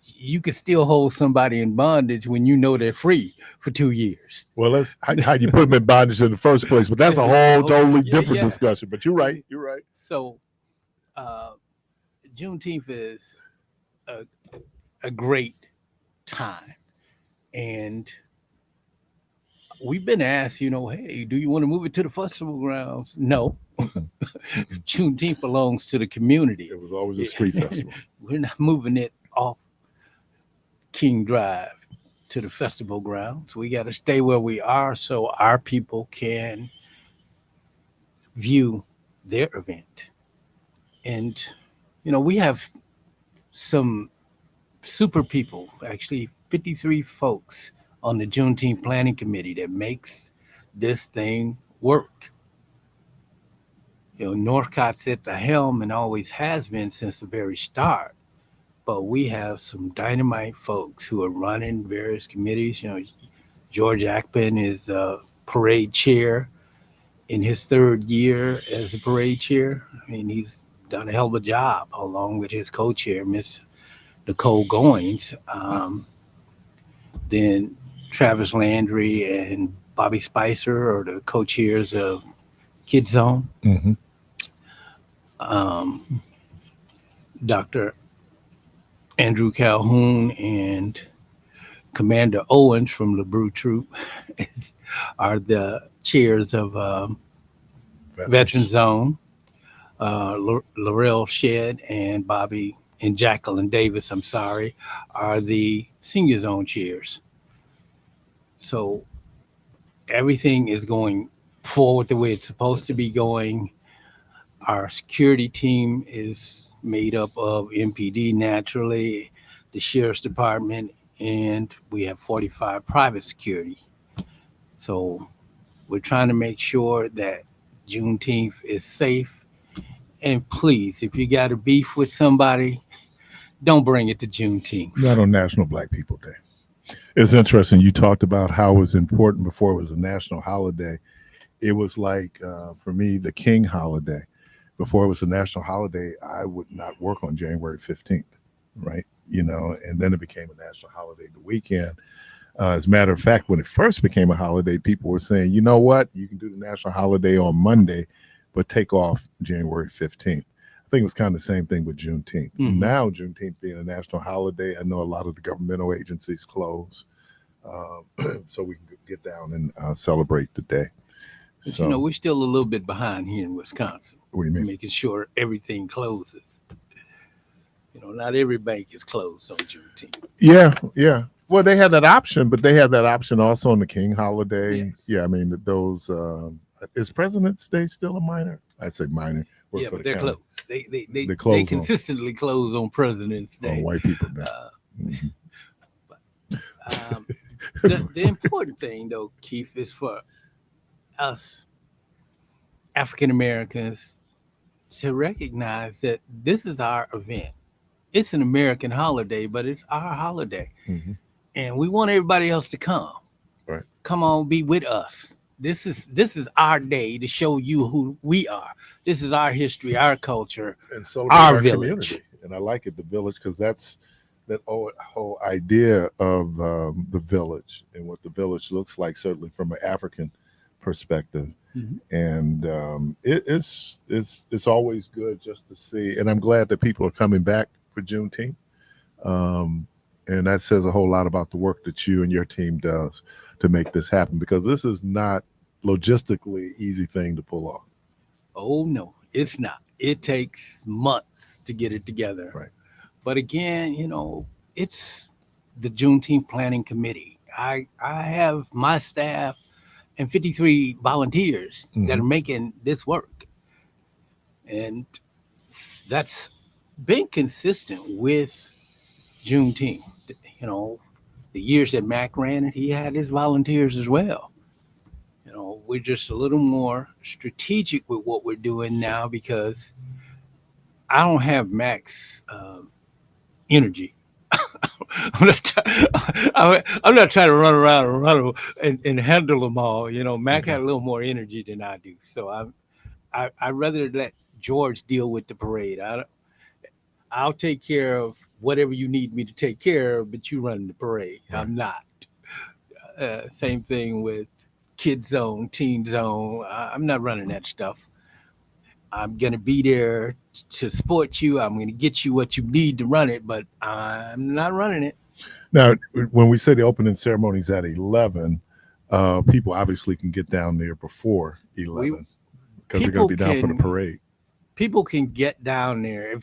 [SPEAKER 4] you can still hold somebody in bondage when you know they're free for 2 years.
[SPEAKER 1] Well, that's how you put them in bondage in the first place, but that's a whole totally
[SPEAKER 4] Yeah,
[SPEAKER 1] different
[SPEAKER 4] yeah.
[SPEAKER 1] discussion. But you're right. You're right.
[SPEAKER 4] So Juneteenth is a great time. And we've been asked, hey, do you want to move it to the festival grounds? No. Juneteenth belongs to the community.
[SPEAKER 1] It was always a street festival.
[SPEAKER 4] We're not moving it off King Drive to the festival grounds. We got to stay where we are so our people can view their event. And, we have some super people, actually 53 folks on the Juneteenth Planning Committee that makes this thing work. Northcott's at the helm and always has been since the very start. But we have some dynamite folks who are running various committees. George Ackman is parade chair in his third year as a parade chair. I mean, he's done a hell of a job along with his co-chair, Miss Nicole Goins. Then Travis Landry and Bobby Spicer are the co-chairs of Kid Zone.
[SPEAKER 1] Mm-hmm.
[SPEAKER 4] Dr. Andrew Calhoun and Commander Owens from the Brew Troop are the chairs of Veteran Zone. Laurel Shedd and Bobby and Jacqueline Davis, are the Senior Zone chairs. So everything is going forward the way it's supposed to be going. Our security team is made up of MPD naturally, the Sheriff's Department, and we have 45 private security. So we're trying to make sure that Juneteenth is safe. And please, if you got a beef with somebody, don't bring it to Juneteenth.
[SPEAKER 1] Not on National Black People Day. It's interesting. You talked about how it was important before it was a national holiday. It was like, for me, the King holiday. Before it was a national holiday, I would not work on January 15th, right? And then it became a national holiday the weekend. As a matter of fact, when it first became a holiday, people were saying, you know what? You can do the national holiday on Monday, but take off January 15th. I think it was kind of the same thing with Juneteenth.
[SPEAKER 4] Mm-hmm.
[SPEAKER 1] Now, Juneteenth being a national holiday, I know a lot of the governmental agencies close, so we can get down and celebrate the day.
[SPEAKER 4] But
[SPEAKER 1] So,
[SPEAKER 4] we're still a little bit behind here in Wisconsin,
[SPEAKER 1] what do you mean?
[SPEAKER 4] making sure everything closes. Not every bank is closed on Juneteenth.
[SPEAKER 1] Yeah. Well, they had that option, but they had that option also on the King holiday.
[SPEAKER 4] Yes.
[SPEAKER 1] Yeah, I mean, those, is President's Day still a minor? I say minor.
[SPEAKER 4] Yeah, but they're closed. They
[SPEAKER 1] close on-
[SPEAKER 4] consistently close on President's Day.
[SPEAKER 1] On white people now. Mhm.
[SPEAKER 4] The important thing, though, Keith, is for us African Americans to recognize that this is our event. It's an American holiday, but it's our holiday.
[SPEAKER 1] Mhm.
[SPEAKER 4] And we want everybody else to come.
[SPEAKER 1] Right.
[SPEAKER 4] Come on, be with us. This is our day to show you who we are. This is our history, our culture,
[SPEAKER 1] And celebrate
[SPEAKER 4] our
[SPEAKER 1] our
[SPEAKER 4] village.
[SPEAKER 1] community. And I like it, the village, because that's that whole idea of the village and what the village looks like, certainly from an African perspective.
[SPEAKER 4] Mhm.
[SPEAKER 1] And it's always good just to see. And I'm glad that people are coming back for Juneteenth. And that says a whole lot about the work that you and your team does to make this happen, because this is not logistically easy thing to pull off.
[SPEAKER 4] Oh no, it's not. It takes months to get it together.
[SPEAKER 1] Right.
[SPEAKER 4] But again, it's the Juneteenth Planning Committee. I have my staff and 53 volunteers that are making this work. And that's been consistent with Juneteenth. The years that Mac ran it, he had his volunteers as well. We're just a little more strategic with what we're doing now, because I don't have Mac's energy. I'm not trying to run around and handle them all. Mac had a little more energy than I do. So I'd rather let George deal with the parade. I'll take care of whatever you need me to take care of, but you run the parade.
[SPEAKER 1] Right.
[SPEAKER 4] I'm not. Same thing with Kid Zone, Teen Zone. I'm not running that stuff. I'm going to be there to support you. I'm going to get you what you need to run it, but I'm not running it.
[SPEAKER 1] Now, when we say the opening ceremony is at 11, people obviously can get down there before 11 because they're going to be down for the parade.
[SPEAKER 4] People can get down there.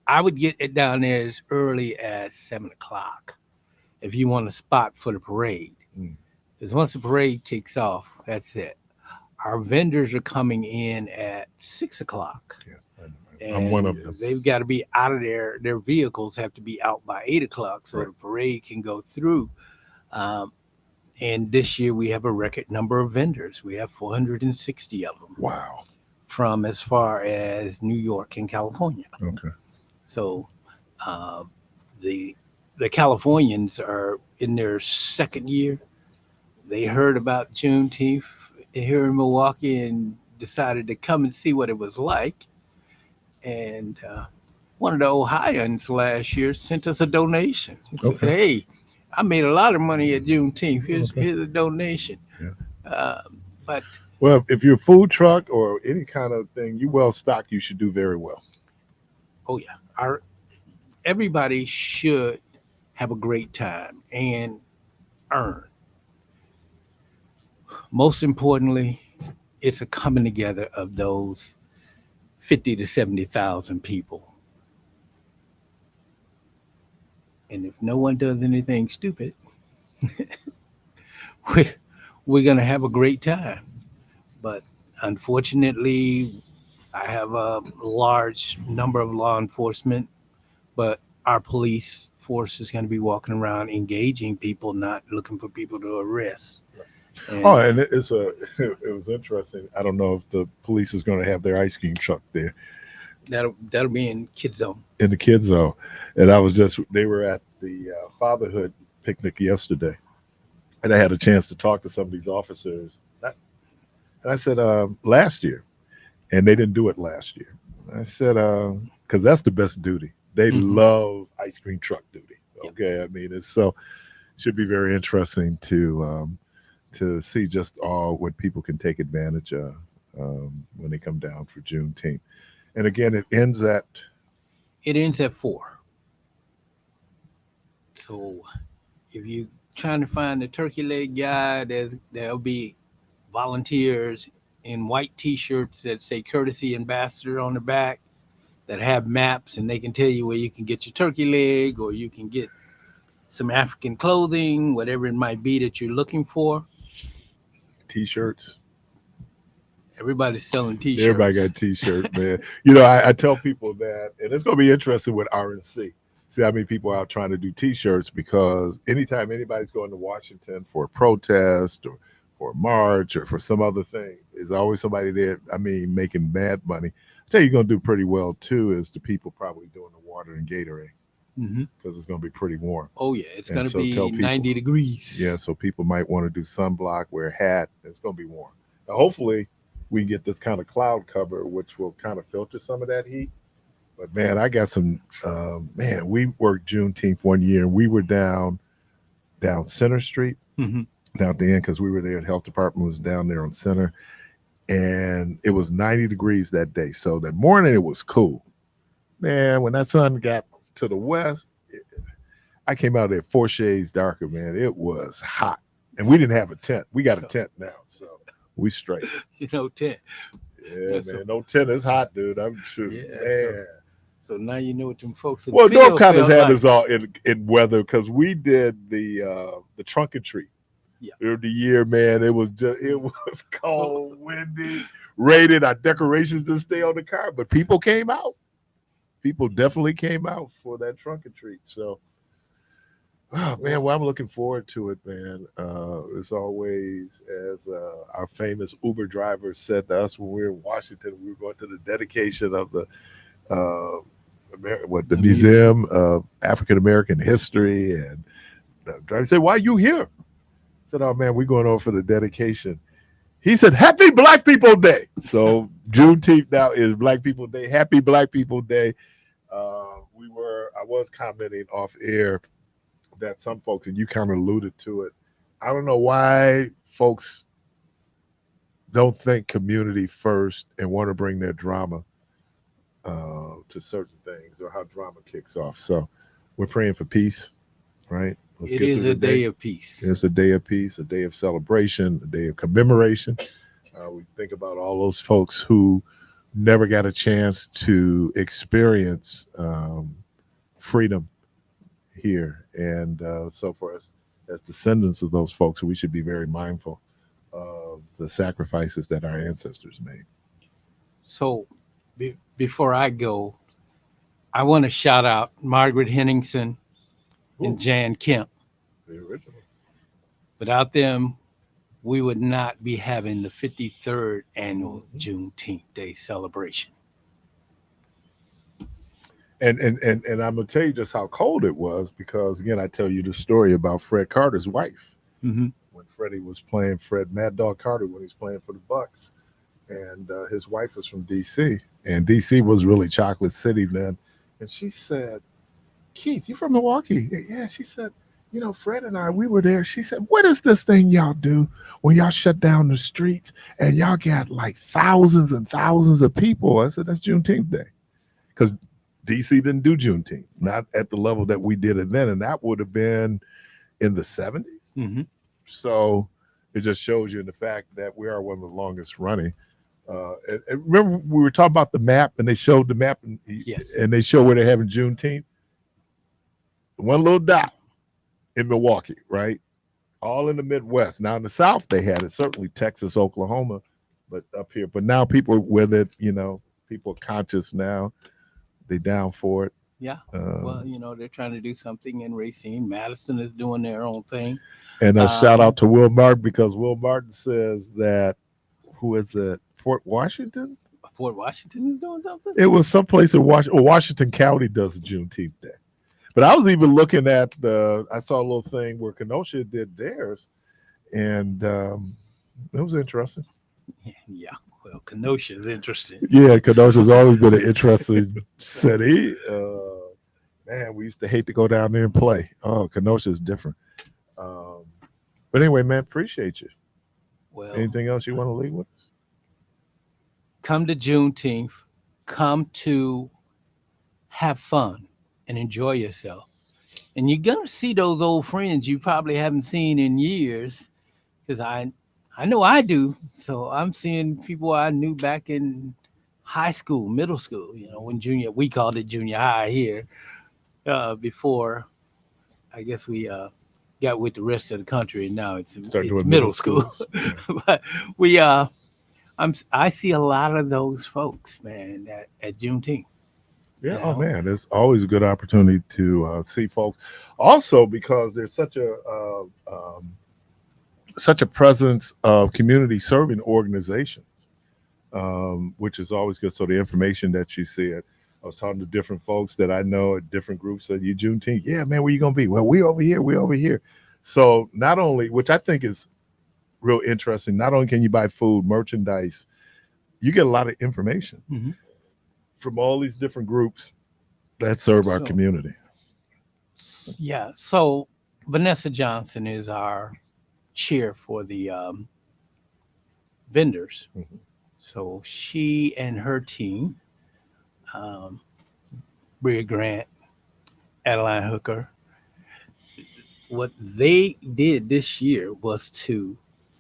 [SPEAKER 4] I would get it down there as early as 7 o'clock if you want a spot for the parade. Because once the parade kicks off, that's it. Our vendors are coming in at 6 o'clock.
[SPEAKER 1] Yeah, I'm one of them.
[SPEAKER 4] They've got to be out of there. Their vehicles have to be out by 8 o'clock so the parade can go through. And this year we have a record number of vendors. We have 460 of them.
[SPEAKER 1] Wow.
[SPEAKER 4] From as far as New York and California.
[SPEAKER 1] Okay.
[SPEAKER 4] So the Californians are in their second year. They heard about Juneteenth here in Milwaukee and decided to come and see what it was like. And one of the Ohioans last year sent us a donation. He said, hey, I made a lot of money at Juneteenth. Here's a donation.
[SPEAKER 1] Yeah.
[SPEAKER 4] But
[SPEAKER 1] well, if you're a food truck or any kind of thing, you well stocked, you should do very well.
[SPEAKER 4] Oh yeah, everybody should have a great time and earn. Most importantly, it's a coming together of those 50 to 70,000 people. And if no one does anything stupid, we're going to have a great time. But unfortunately, I have a large number of law enforcement, but our police force is going to be walking around engaging people, not looking for people to arrest.
[SPEAKER 1] And it was interesting. I don't know if the police is going to have their ice cream truck there.
[SPEAKER 4] That'll be in Kid Zone.
[SPEAKER 1] In the Kid Zone. And they were at the Fatherhood picnic yesterday. And I had a chance to talk to some of these officers. And I said, last year. And they didn't do it last year. I said, because that's the best duty. They love ice cream truck duty. Okay. I mean, should be very interesting to see just what people can take advantage of when they come down for Juneteenth. And again, it ends at
[SPEAKER 4] 4. So if you're trying to find the turkey leg guy, there'll be volunteers in white T-shirts that say Courtesy Ambassador on the back that have maps, and they can tell you where you can get your turkey leg, or you can get some African clothing, whatever it might be that you're looking for.
[SPEAKER 1] T-shirts.
[SPEAKER 4] Everybody's selling T-shirts.
[SPEAKER 1] Everybody got T-shirts, man. You know, I tell people that, and it's going to be interesting with RNC. See how many people are out trying to do T-shirts, because anytime anybody's going to Washington for a protest or for a march or for some other thing, there's always somebody there, making bad money. I tell you, you're going to do pretty well, too, is the people probably doing the water and Gatorade, because it's going to be pretty warm.
[SPEAKER 4] Oh, yeah. It's going to be 90 degrees.
[SPEAKER 1] Yeah, so people might want to do sunblock, wear a hat. It's going to be warm. Now, hopefully, we get this kind of cloud cover, which will kind of filter some of that heat. But, man, I got some we worked Juneteenth one year, and we were down Center Street, down at the end, because we were there. The health department was down there on Center. And it was 90 degrees that day. So that morning it was cool. Man, when that sun got to the west, I came out there 4 shades darker, man. It was hot. And we didn't have a tent. We got a tent now. So we straight.
[SPEAKER 4] Tent.
[SPEAKER 1] Yeah, man. No tent. It's hot, dude. I'm sure.
[SPEAKER 4] Yeah,
[SPEAKER 1] man.
[SPEAKER 4] So now you know what them folks.
[SPEAKER 1] Well, North Carolina's had us all in weather, because we did the trunk and treat.
[SPEAKER 4] Yeah.
[SPEAKER 1] During the year, man, it was cold, windy, rated. Our decorations didn't stay on the car, but people came out. People definitely came out for that trunk and treat. So, man, well, I'm looking forward to it, man. As always, as our famous Uber driver said to us when we were in Washington, we were going to the dedication of the Museum of African American History, and the driver said, "Why are you here?" I said, "Oh man, we're going over for the dedication." He said, "Happy Black People Day." So Juneteenth now is Black People Day. Happy Black People Day. I was commenting off air that some folks, and you kind of alluded to it. I don't know why folks don't think community first and want to bring their drama to certain things, or how drama kicks off. So we're praying for peace, right?
[SPEAKER 4] It is a day of peace.
[SPEAKER 1] It's a day of peace, a day of celebration, a day of commemoration. We think about all those folks who never got a chance to experience freedom here. And so for us, as descendants of those folks, we should be very mindful of the sacrifices that our ancestors made.
[SPEAKER 4] So before I go, I want to shout out Margaret Henningsen and Jan Kemp.
[SPEAKER 1] The original.
[SPEAKER 4] Without them, we would not be having the 53rd annual Juneteenth Day celebration.
[SPEAKER 1] And I'm gonna tell you just how cold it was, because again, I tell you the story about Fred Carter's wife.
[SPEAKER 4] Mm-hmm.
[SPEAKER 1] When Freddie was playing, Fred Mad Dog Carter, when he was playing for the Bucks, and his wife was from DC, and DC was really chocolate city then. And she said, "Keith, you from Milwaukee?" Yeah. She said, "You know, Fred and I, we were there." She said, "What is this thing y'all do when y'all shut down the streets and y'all got like thousands and thousands of people?" I said, "That's Juneteenth Day," because DC didn't do Juneteenth, not at the level that we did it then, and that would have been in the 70s.
[SPEAKER 4] Mm-hmm.
[SPEAKER 1] So it just shows you in the fact that we are one of the longest running. And remember, we were talking about the map, and they showed the map, and,
[SPEAKER 4] Yes.
[SPEAKER 1] and they show where they're having Juneteenth. One little dot in Milwaukee, right? All in the Midwest. Now in the South, they had it, certainly Texas, Oklahoma, but up here. But now people are with it, you know, people are conscious now. They down for it.
[SPEAKER 4] Yeah. Well, you know, they're trying to do something in Racine. Madison is doing their own thing.
[SPEAKER 1] And a shout out to Will Martin, because Will Martin says that, who is it? Fort Washington?
[SPEAKER 4] Fort Washington is doing something?
[SPEAKER 1] It was someplace in Washington County does Juneteenth Day. But I was even looking at I saw a little thing where Kenosha did theirs, and it was interesting.
[SPEAKER 4] Yeah. Well, Kenosha is interesting.
[SPEAKER 1] Yeah, Kenosha's always been an interesting city. Man, we used to hate to go down there and play. Oh, Kenosha is different. But anyway, man, appreciate you.
[SPEAKER 4] Well,
[SPEAKER 1] Anything else you want to leave with us?
[SPEAKER 4] come to Juneteenth, come to have fun and enjoy yourself. And you're going to see those old friends you probably haven't seen in years, because I know I do. So I'm seeing people I knew back in high school, middle school, you know, when we called it junior high here, before I guess we got with the rest of the country, and now it's middle school. But I see a lot of those folks, man, at Juneteenth.
[SPEAKER 1] Yeah.
[SPEAKER 4] You
[SPEAKER 1] Oh
[SPEAKER 4] know?
[SPEAKER 1] man, it's always a good opportunity to see folks. Also, because there's such a presence of community serving organizations, which is always good. So the information that you see it. I was talking to different folks that I know at different groups. Said, "You Juneteenth? Yeah, man, where you gonna be?" "Well, we over here. We over here." So not only, which I think is real interesting, not only can you buy food, merchandise, you get a lot of information from all these different groups that serve our community.
[SPEAKER 4] Yeah. So Vanessa Johnson is our chair for the vendors.
[SPEAKER 1] Mm-hmm.
[SPEAKER 4] So she and her team, Bria Grant, Adeline Hooker, what they did this year was to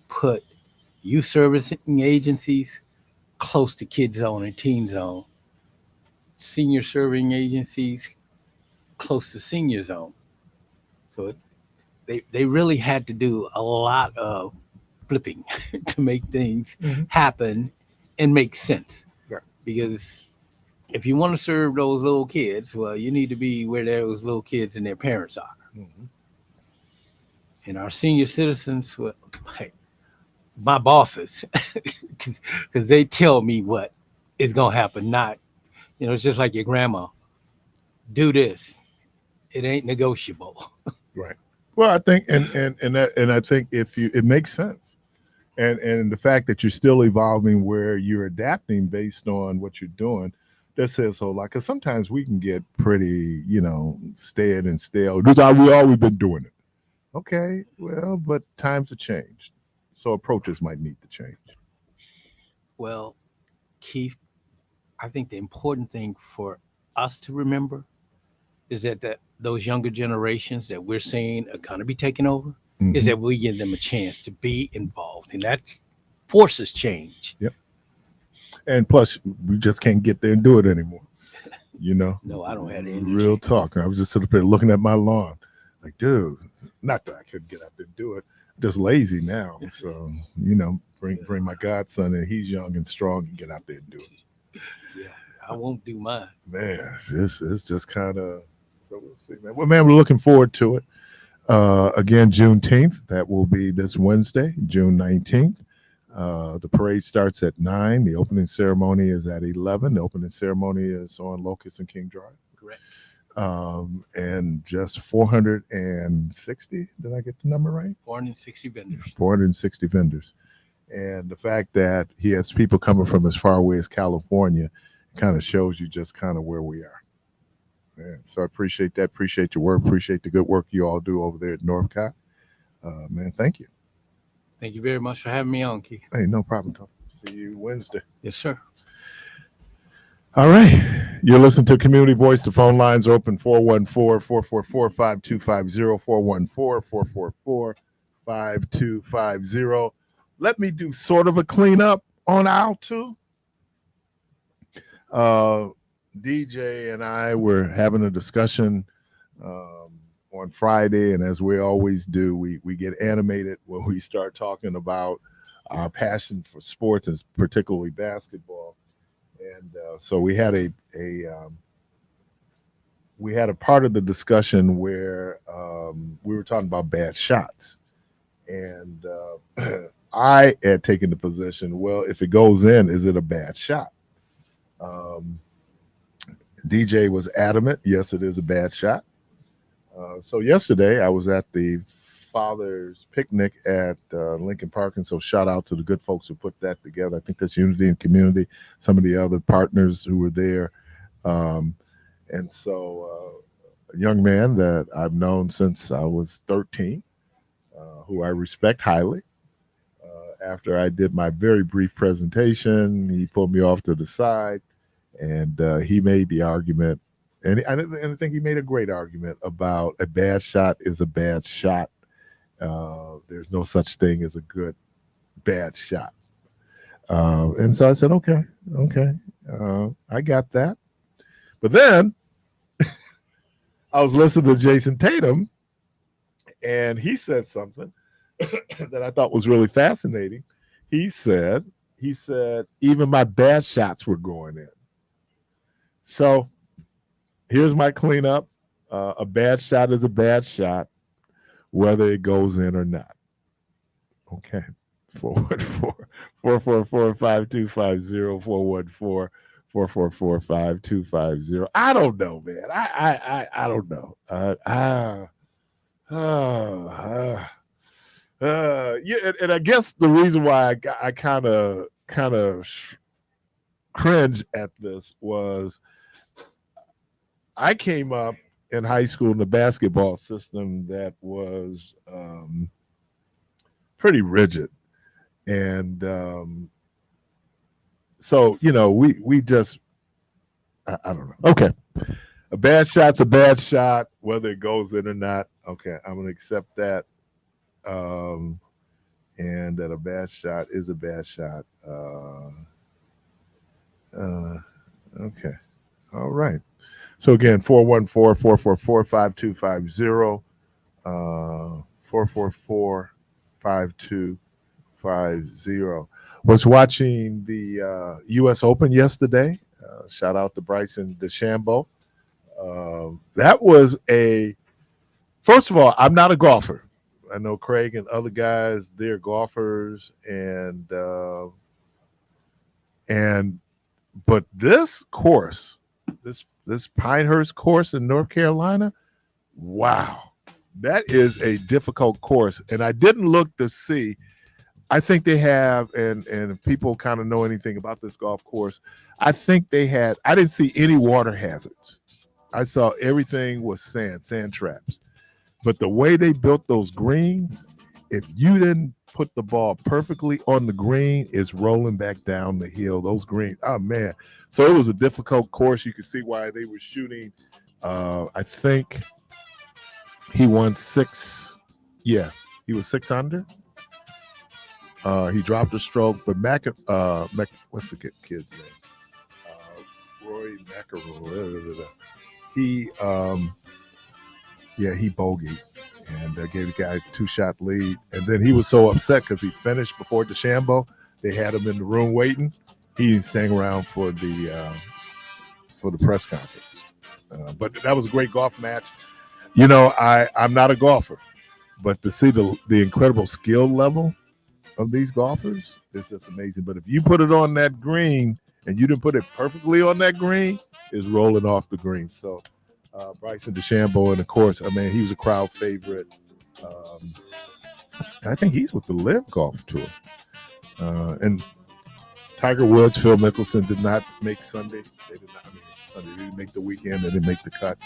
[SPEAKER 4] put youth servicing agencies close to Kid Zone and Teen Zone, senior serving agencies close to Senior Zone. So they really had to do a lot of flipping to make things happen and make sense.
[SPEAKER 1] Right.
[SPEAKER 4] Because if you want to serve those little kids, well, you need to be where those little kids and their parents are.
[SPEAKER 1] Mm-hmm.
[SPEAKER 4] And our senior citizens, well, hey, my bosses, because they tell me what is going to happen. Not, you know, it's just like your grandma. Do this. It ain't negotiable.
[SPEAKER 1] Right. Well, I think, and I think it makes sense, and the fact that you're still evolving, where you're adapting based on what you're doing. that says a whole lot, because sometimes we can get pretty, staid and stale. This is how we always been doing it. Okay, well, but times have changed, so approaches might need to change.
[SPEAKER 4] Well, Keith, I think the important thing for us to remember is that those younger generations that we're seeing are going to be taking over, is that we give them a chance to be involved, and that forces change.
[SPEAKER 1] Yep. And plus, we just can't get there and do it anymore.
[SPEAKER 4] No, I don't have the energy.
[SPEAKER 1] Real talk. I was just sitting there looking at my lawn, like, dude, not that I couldn't get up and do it. I'm just lazy now. So, bring my godson in. He's young and strong and get out there and do it.
[SPEAKER 4] Yeah, I won't do mine.
[SPEAKER 1] Man, it's just kind of, so we'll see, man. Well, man, we're looking forward to it. Again, Juneteenth, that will be this Wednesday, June 19th. The parade starts at 9. The opening ceremony is at 11. The opening ceremony is on Locust and King Drive.
[SPEAKER 4] Correct.
[SPEAKER 1] And just 460, did I get the number right?
[SPEAKER 4] 460 vendors.
[SPEAKER 1] 460 vendors. And the fact that he has people coming from as far away as California kind of shows you just kind of where we are. Yeah, so I appreciate that. Appreciate your work. Appreciate the good work you all do over there at Northcott. Man, thank you.
[SPEAKER 4] Thank you very much for having me on, Keith.
[SPEAKER 1] Hey, no problem, Tom. See you Wednesday.
[SPEAKER 4] Yes, sir.
[SPEAKER 1] All right. You're listening to Community Voice. The phone lines are open 414-444-5250, 414-444-5250. Let me do sort of a cleanup on aisle 2. DJ and I were having a discussion on Friday, and as we always do, we get animated when we start talking about our passion for sports, and particularly basketball. And so we had a part of the discussion where we were talking about bad shots, and I had taken the position, well, if it goes in, is it a bad shot? DJ was adamant, yes, it is a bad shot. So yesterday I was at the Father's Picnic at Lincoln Park, and so shout out to the good folks who put that together. I think that's Unity and Community, some of the other partners who were there. And so a young man that I've known since I was 13, who I respect highly. After I did my very brief presentation, he pulled me off to the side, and he made the argument, and I think he made a great argument about a bad shot is a bad shot. There's no such thing as a good bad shot. And so I said, okay, I got that. But then I was listening to Jason Tatum, and he said something that I thought was really fascinating. He said, even my bad shots were going in. So here's my cleanup. A bad shot is a bad shot, whether it goes in or not. Okay. 414-444-5250, 414-444-5250. I don't know, man. I don't know. Yeah, and I guess the reason why I kind of cringe at this was I came up in high school in the basketball system that was pretty rigid, and so we just I don't know. Okay, a bad shot's a bad shot, whether it goes in or not. Okay, I'm gonna accept that. And that a bad shot is a bad shot. Okay. All right. So again, 414-444-5250, 444-5250. Was watching the U.S. Open yesterday. Shout out to Bryson DeChambeau. That was first of all, I'm not a golfer. I know Craig and other guys, they're golfers, but this course, this Pinehurst course in North Carolina, wow, that is a difficult course. And I didn't look to see, I think they have, and if people kind of know anything about this golf course, I think they had. I didn't see any water hazards. I saw everything was sand traps. But the way they built those greens, if you didn't put the ball perfectly on the green, it's rolling back down the hill. Those greens, oh man! So it was a difficult course. You could see why they were shooting. I think he won 6. Yeah, he was 6 under. He dropped a stroke, but what's the kid's name? Roy McEnroe. He bogeyed and gave the guy a 2-shot lead. And then he was so upset because he finished before DeChambeau. They had him in the room waiting. He didn't stay around for the press conference. But that was a great golf match. You know, I'm not a golfer, but to see the incredible skill level of these golfers is just amazing. But if you put it on that green and you didn't put it perfectly on that green, it's rolling off the green. So Bryson DeChambeau, and of course, I mean, he was a crowd favorite. And I think he's with the Live Golf Tour. And Tiger Woods, Phil Mickelson did not make Sunday. They did not. I mean, Sunday they didn't make the weekend. They didn't make the cut.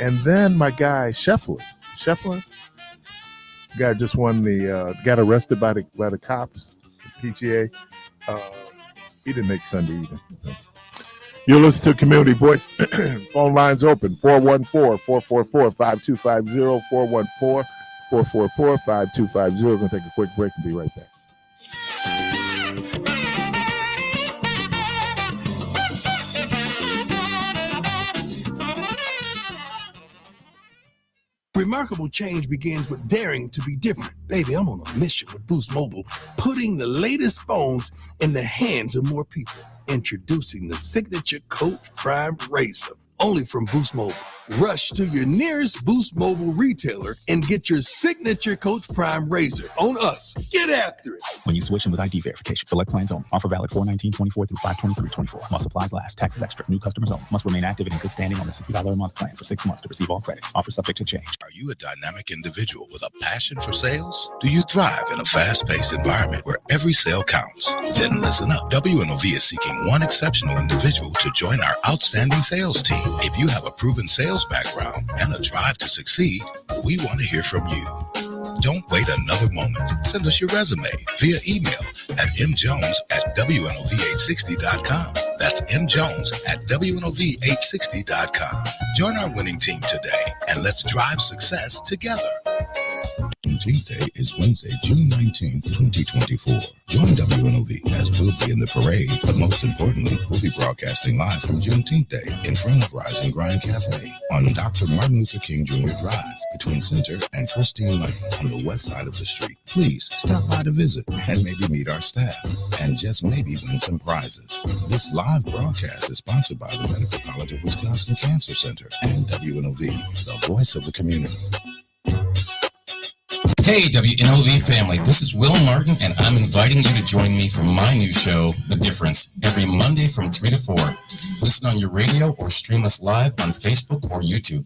[SPEAKER 1] And then my guy Scheffler, guy just won got arrested by the cops, the PGA. He didn't make Sunday either. You're listening to Community Voice. Phone lines open, 414-444-5250, 414-444-5250. We're going to take a quick break and be right back.
[SPEAKER 5] Remarkable change begins with daring to be different. Baby, I'm on a mission with Boost Mobile, putting the latest phones in the hands of more people. Introducing the signature Coach Prime Razor, only from Boost Mobile. Rush to your nearest Boost Mobile retailer and get your signature Coach Prime Razor on us. Get after it.
[SPEAKER 6] When you switch in with ID verification, select plans only. Offer valid 4/19/24 through 5/23/24. While supplies last. Taxes extra. New customers only. Must remain active and in good standing on the $60 a month plan for 6 months to receive all credits. Offer subject to change.
[SPEAKER 3] Are you a dynamic individual with a passion for sales? Do you thrive in a fast-paced environment where every sale counts? Then listen up. WNOV is seeking one exceptional individual to join our outstanding sales team. If you have a proven sales background and a drive to succeed, we want to hear from you. Don't wait another moment. Send us your resume via email at mjones@WNOV860.com. That's mjones@WNOV860.com. Join our winning team today and let's drive success together. Juneteenth Day is Wednesday, June 19th, 2024. Join WNOV as we'll be in the parade, but most importantly, we'll be broadcasting live from Juneteenth Day in front of Rise and Grind Cafe on Dr. Martin Luther King Jr. Drive between Center and Christine Lane on the west side of the street. Please stop by to visit and maybe meet our staff and just maybe win some prizes. This live broadcast is sponsored by the Medical College of Wisconsin Cancer Center and WNOV, the voice of the community.
[SPEAKER 7] Hey, WNOV family, this is Will Martin, and I'm inviting you to join me for my new show, The Difference, every Monday from 3 to 4. Listen on your radio or stream us live on Facebook or YouTube.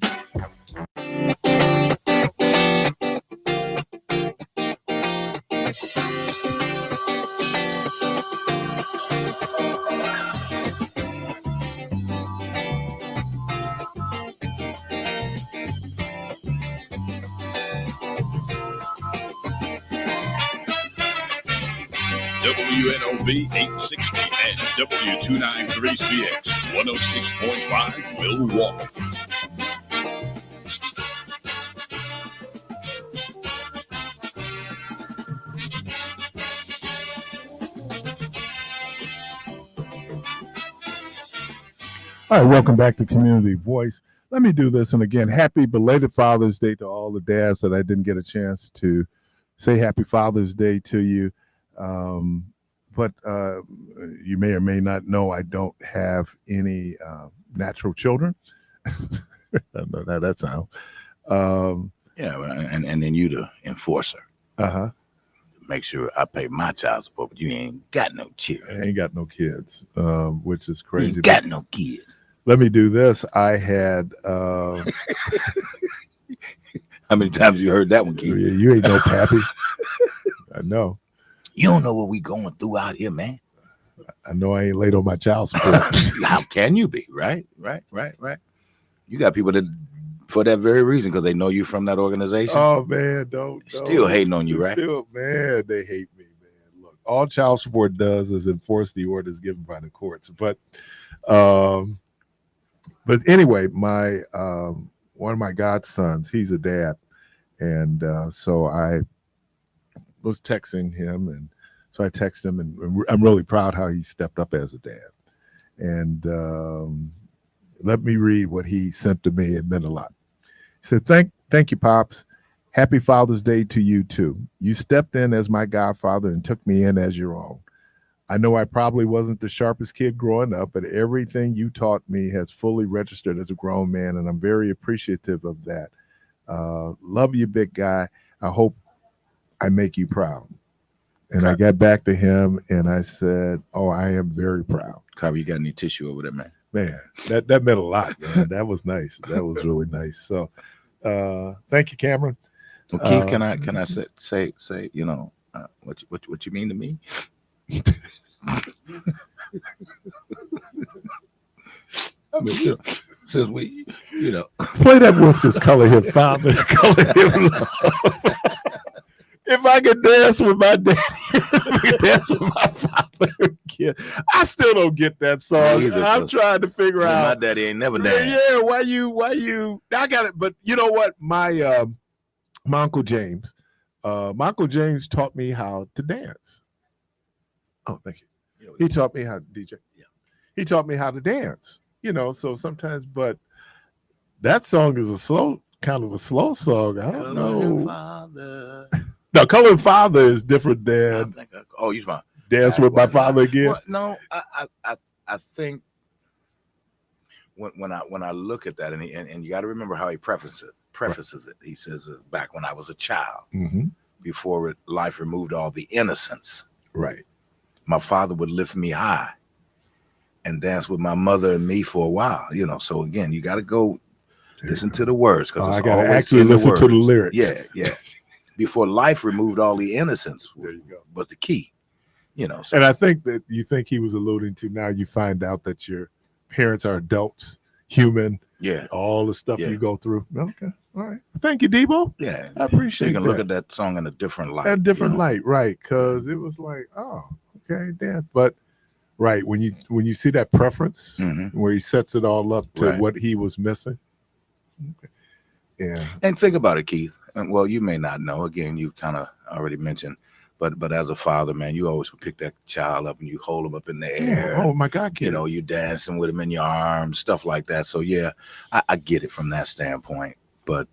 [SPEAKER 8] WNOV 860 and W293CX 106.5 Milwaukee.
[SPEAKER 1] All right, welcome back to Community Voice. Let me do this. And again, happy belated Father's Day to all the dads that I didn't get a chance to say happy Father's Day to you. But you may or may not know I don't have any natural children. I don't know how that sounds.
[SPEAKER 3] And then you the enforcer.
[SPEAKER 1] Uh-huh.
[SPEAKER 3] Make sure I pay my child support, but you ain't got no children.
[SPEAKER 1] I ain't got no kids, which is crazy.
[SPEAKER 3] You ain't got no kids.
[SPEAKER 1] Let me do this. I had...
[SPEAKER 3] How many times you heard that one, Keith?
[SPEAKER 1] You ain't no pappy. I know.
[SPEAKER 3] You don't know what we going through out here, man.
[SPEAKER 1] I know I ain't late on my child support.
[SPEAKER 3] How can you be? Right. You got people that, for that very reason, because they know you from that organization.
[SPEAKER 1] Oh man, don't
[SPEAKER 3] Still hating on you, right?
[SPEAKER 1] Still, man, they hate me, man. Look, all child support does is enforce the orders given by the courts. But anyway, my one of my godsons, he's a dad, and so I was texting him, and so I texted him, and I'm really proud how he stepped up as a dad. And let me read what he sent to me. It meant a lot. He said, thank you, Pops. Happy Father's Day to you too. You stepped in as my godfather and took me in as your own. I know I probably wasn't the sharpest kid growing up, but everything you taught me has fully registered as a grown man, and I'm very appreciative of that. Love you, big guy. I hope I make you proud. And I got back to him and I said, oh, I am very proud.
[SPEAKER 3] Carver, you got any tissue over there, man?
[SPEAKER 1] Man, that meant a lot, man. That was nice. That was really nice. So thank you, Cameron.
[SPEAKER 3] Well, Keith, can I say you know, what you mean to me? I mean, you know, since we, you know,
[SPEAKER 1] play that Worcester's Color Hip Father, Color Hip Love. If I could dance with my daddy, if I could dance with my father again. I still don't get that song. I'm trying to figure out.
[SPEAKER 3] My daddy ain't never danced.
[SPEAKER 1] Yeah, why you? I got it. But you know what? My Uncle James, taught me how to dance. Oh, thank you. He taught me how to DJ. Yeah, he taught me how to dance. You know, so sometimes, but that song is kind of a slow song. I don't know.
[SPEAKER 3] Father.
[SPEAKER 1] No, Color Father is different than
[SPEAKER 3] you smart.
[SPEAKER 1] Dance with my father again.
[SPEAKER 3] Well, no, I think when I look at that, and you got to remember how he prefaces it. He says, back when I was a child, before life removed all the innocence,
[SPEAKER 1] right?
[SPEAKER 3] My father would lift me high and dance with my mother and me for a while. You know, so again, you got to go listen to the words, because
[SPEAKER 1] I got to actually listen to the lyrics.
[SPEAKER 3] Yeah. Before life removed all the innocence,
[SPEAKER 1] there you go.
[SPEAKER 3] Was the key, you know. So.
[SPEAKER 1] And I think that you think he was alluding to, now you find out that your parents are adults, human.
[SPEAKER 3] Yeah.
[SPEAKER 1] All the stuff you go through. Okay. All right. Thank you, Debo.
[SPEAKER 3] Yeah.
[SPEAKER 1] I appreciate
[SPEAKER 3] you can
[SPEAKER 1] that.
[SPEAKER 3] look at that song in a different light.
[SPEAKER 1] A different light, right? Because it was like, oh, okay, Dad. But right, when you see that preference where he sets it all up to what he was missing. Okay. Yeah.
[SPEAKER 3] And think about it, Keith. And well, you may not know. Again, you kind of already mentioned, but as a father, man, you always would pick that child up and you hold him up in the air.
[SPEAKER 1] Oh my God, kid.
[SPEAKER 3] You know, you dancing with him in your arms, stuff like that. So yeah, I get it from that standpoint. But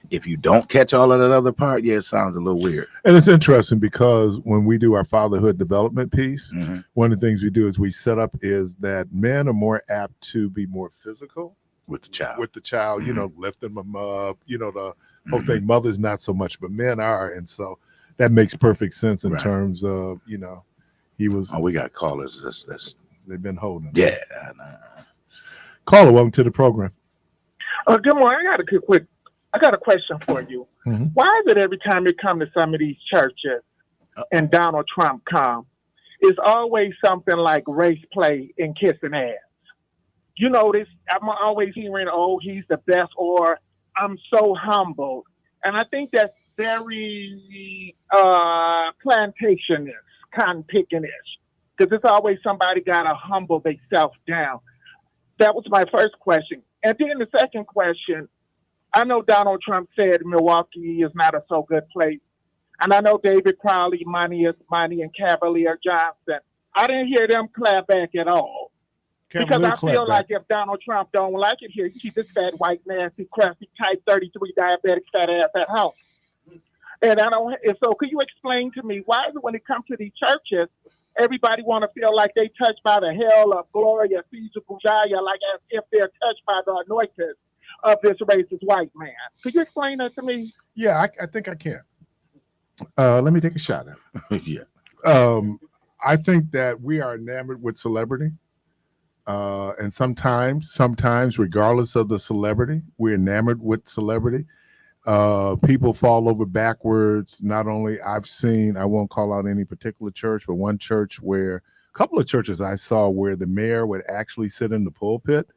[SPEAKER 3] if you don't catch all of that other part, yeah, it sounds a little weird.
[SPEAKER 1] And it's interesting because when we do our fatherhood development piece, one of the things we do is we set up is that men are more apt to be more physical
[SPEAKER 3] with the child,
[SPEAKER 1] you know, lifting them up, you know, the whole thing. Mothers not so much, but men are. And so that makes perfect sense in terms of, you know, he was.
[SPEAKER 3] Oh, we got callers.
[SPEAKER 1] They've been holding.
[SPEAKER 3] Yeah.
[SPEAKER 1] Caller, welcome to the program.
[SPEAKER 9] Good morning. I got a question for you. Why is it every time you come to some of these churches and Donald Trump come, it's always something like race play and kissing ass? You notice I'm always hearing, oh, he's the best, or I'm so humbled. And I think that's very plantationist, cotton picking-ish, because it's always somebody got to humble themselves down. That was my first question. And then the second question, I know Donald Trump said Milwaukee is not a so good place. And I know David Crowley, Money is Money, and Cavalier Johnson. I didn't hear them clap back at all. Because I feel like if Donald Trump don't like it here, you keep this fat, white, nasty, crusty, type 33 diabetic fat ass at home. And so could you explain to me why is it when it comes to these churches, everybody want to feel like they touched by the hell of Gloria, Caesar, Bujaya, like as if they're touched by the anointing of this racist white man? Could you explain that to me?
[SPEAKER 1] Yeah, I think I can. Let me take a shot at it.
[SPEAKER 3] Yeah.
[SPEAKER 1] I think that we are enamored with celebrity. And sometimes, regardless of the celebrity, we're enamored with celebrity. People fall over backwards. Not only I've seen, I won't call out any particular church, but one church where, a couple of churches I saw where the mayor would actually sit in the pulpit,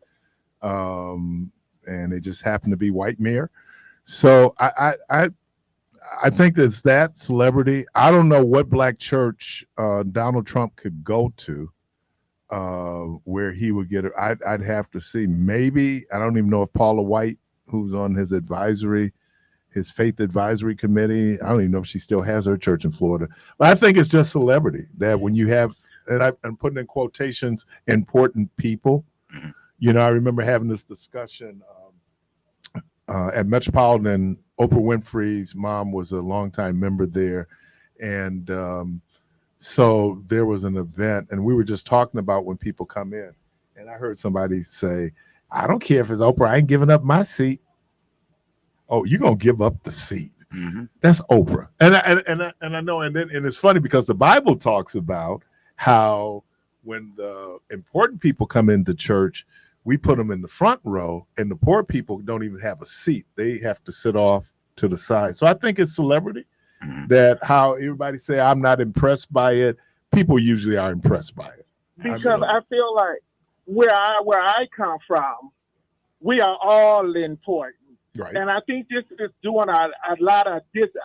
[SPEAKER 1] and it just happened to be white mayor. So I think it's that celebrity. I don't know what black church Donald Trump could go to where he would get it. I'd have to see. Maybe, I don't even know if Paula White, who's on his faith advisory committee, I don't even know if she still has her church in Florida. But I think it's just celebrity that when you have, and I'm putting in quotations, important people. You know, I remember having this discussion at Metropolitan. Oprah Winfrey's mom was a longtime member there. And so there was an event, and we were just talking about when people come in. And I heard somebody say, I don't care if it's Oprah, I ain't giving up my seat. Oh, you're going to give up the seat. Mm-hmm. That's Oprah. And I know, and it's funny because the Bible talks about how when the important people come into church, we put them in the front row, and the poor people don't even have a seat. They have to sit off to the side. So I think it's celebrity, that how everybody say, I'm not impressed by it. People usually are impressed by it.
[SPEAKER 9] Because I feel like where I come from, we are all important.
[SPEAKER 1] Right.
[SPEAKER 9] And I think this is doing a lot of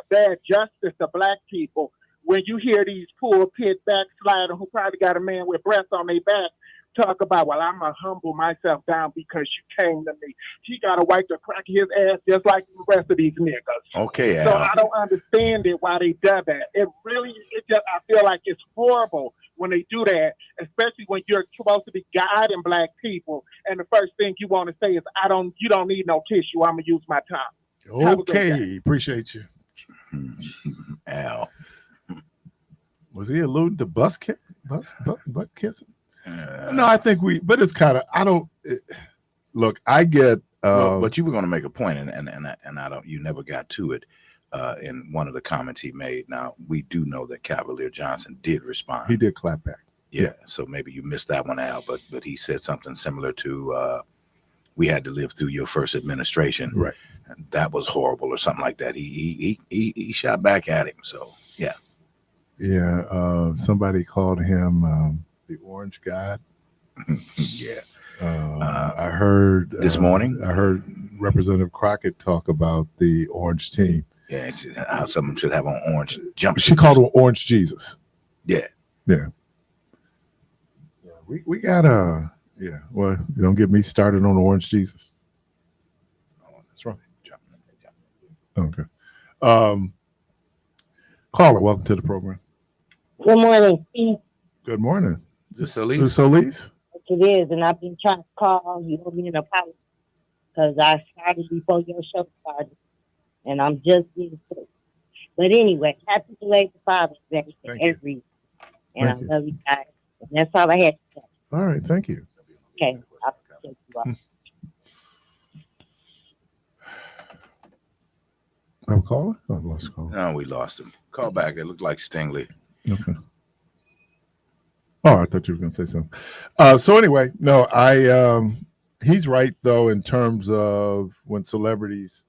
[SPEAKER 9] bad justice to black people. When you hear these pulpit backsliders who probably got a man with breath on their back talk about, well, I'm going to humble myself down because you came to me. He got a wife to crack his ass just like the rest of these niggas.
[SPEAKER 3] Okay, Al.
[SPEAKER 9] So I don't understand it why they do that. I feel like it's horrible when they do that, especially when you're supposed to be guiding black people. And the first thing you want to say is, you don't need no tissue. I'm going to use my tongue.
[SPEAKER 1] Okay. Appreciate you.
[SPEAKER 3] Al.
[SPEAKER 1] Was he alluding to butt kissing? No, I think but it's kind of, look, I get.
[SPEAKER 3] But you were going to make a point, and you never got to it. In one of the comments he made. Now, we do know that Cavalier Johnson did respond.
[SPEAKER 1] He did clap back.
[SPEAKER 3] Yeah. So maybe you missed that one out, but he said something similar to, we had to live through your first administration.
[SPEAKER 1] Right.
[SPEAKER 3] And that was horrible or something like that. He shot back at him. So, yeah.
[SPEAKER 1] Yeah. Somebody called him the Orange God.
[SPEAKER 3] Yeah.
[SPEAKER 1] I heard
[SPEAKER 3] this morning.
[SPEAKER 1] I heard Representative Crockett talk about the Orange team.
[SPEAKER 3] Yeah, how someone should have an orange jumpsuit.
[SPEAKER 1] She called him Orange Jesus.
[SPEAKER 3] Yeah.
[SPEAKER 1] Yeah. We got yeah. Well, you don't get me started on Orange Jesus. Oh, that's right. Okay. Caller, welcome to the program.
[SPEAKER 10] Good morning, Steve.
[SPEAKER 1] Good morning.
[SPEAKER 3] Is this Solis?
[SPEAKER 1] Is Solis?
[SPEAKER 10] It is, and I've been trying to call you. Owe me an apology because I started before your show started, and I'm just getting through. But anyway, happy belated Father's Day to everyone, and I love you guys. And that's all I had to say.
[SPEAKER 1] All right, thank you.
[SPEAKER 10] Okay, I'll take you off.
[SPEAKER 1] I'm calling? I lost call.
[SPEAKER 3] No, we lost him. Call back. It looked like Stingley.
[SPEAKER 1] Okay. Oh, I thought you were going to say something. So anyway, no, he's right though in terms of when celebrities,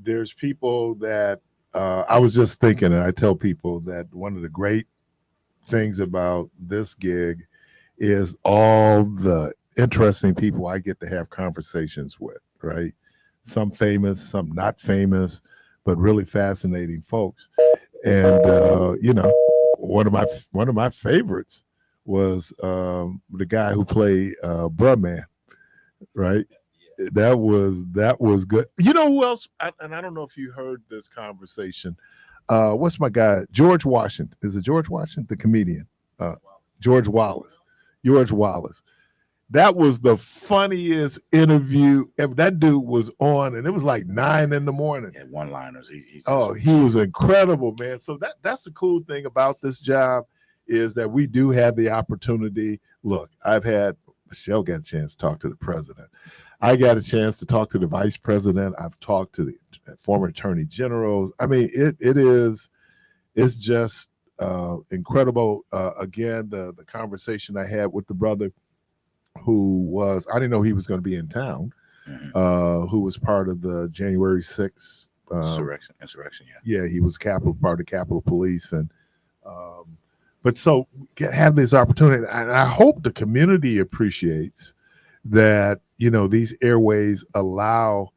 [SPEAKER 1] there's people that I was just thinking, and I tell people that one of the great things about this gig is all the interesting people I get to have conversations with, right? Some famous, some not famous, but really fascinating folks. And one of my favorites was the guy who played Bruh Man, right? That was good. You know who else? And I don't know if you heard this conversation. What's my guy? George Washington. Is it George Washington, the comedian? George Wallace. George Wallace. That was the funniest interview ever. That dude was on, and it was like 9 a.m.
[SPEAKER 3] Yeah, one-liners. He
[SPEAKER 1] was incredible, man. So that's the cool thing about this job is that we do have the opportunity. Look, Michelle got a chance to talk to the president. I got a chance to talk to the vice president. I've talked to the former attorney generals. I mean, it's just incredible. Again, the conversation I had with the brother who I didn't know he was going to be in town. who was part of the January 6th
[SPEAKER 3] insurrection. Yeah.
[SPEAKER 1] Yeah, he was part of Capitol Police, and but so have this opportunity, and I hope the community appreciates that. These airways allow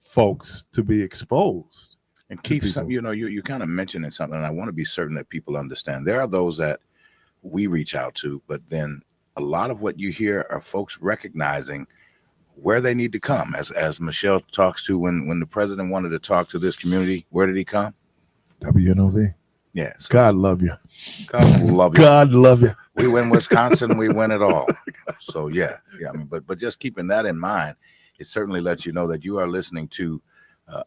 [SPEAKER 1] folks to be exposed.
[SPEAKER 3] And Keith, you kind of mentioning something, and I want to be certain that people understand. There are those that we reach out to, but then a lot of what you hear are folks recognizing where they need to come. As Michelle talks to, when the president wanted to talk to this community, where did he come?
[SPEAKER 1] WNOV.
[SPEAKER 3] Yeah. So
[SPEAKER 1] God love you.
[SPEAKER 3] God love you.
[SPEAKER 1] God love you.
[SPEAKER 3] We win Wisconsin, we win it all. So yeah. I mean, but just keeping that in mind, it certainly lets you know that you are listening to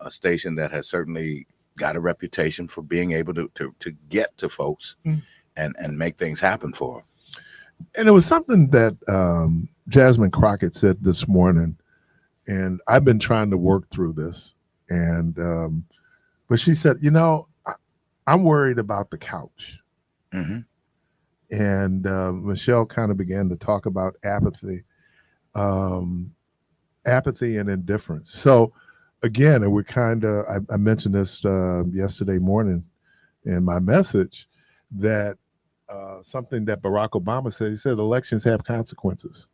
[SPEAKER 3] a station that has certainly got a reputation for being able to get to folks and make things happen for them.
[SPEAKER 1] And it was something that Jasmine Crockett said this morning, and I've been trying to work through this. And but she said, I'm worried about the couch.
[SPEAKER 3] Mm-hmm.
[SPEAKER 1] And Michelle kind of began to talk about apathy and indifference. So again, and we're kind of, I mentioned this yesterday morning in my message, that something that Barack Obama said. He said elections have consequences,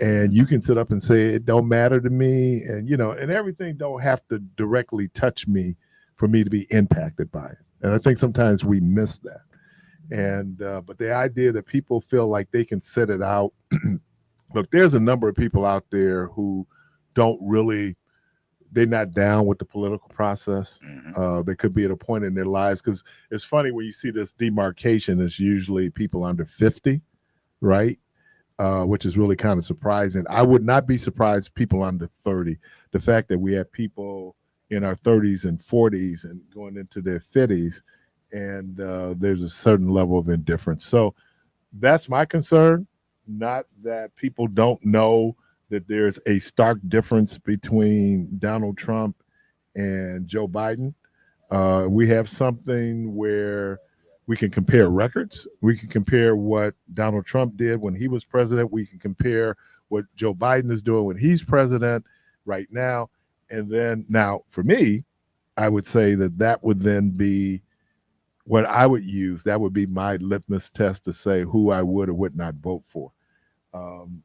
[SPEAKER 1] and you can sit up and say it don't matter to me, and and everything don't have to directly touch me for me to be impacted by it. And I think sometimes we miss that. And but the idea that people feel like they can sit it out. Look, there's a number of people out there who don't really, they're not down with the political process. They could be at a point in their lives, because it's funny when you see this demarcation, it's usually people under 50, right? Which is really kind of surprising. I would not be surprised people under 30. The fact that we have people in our 30s and 40s and going into their 50s, and there's a certain level of indifference. So that's my concern, not that people don't know that there's a stark difference between Donald Trump and Joe Biden. We have something where we can compare records. We can compare what Donald Trump did when he was president. We can compare what Joe Biden is doing when he's president right now. And then now for me, I would say that would then be what I would use. That would be my litmus test to say who I would or would not vote for.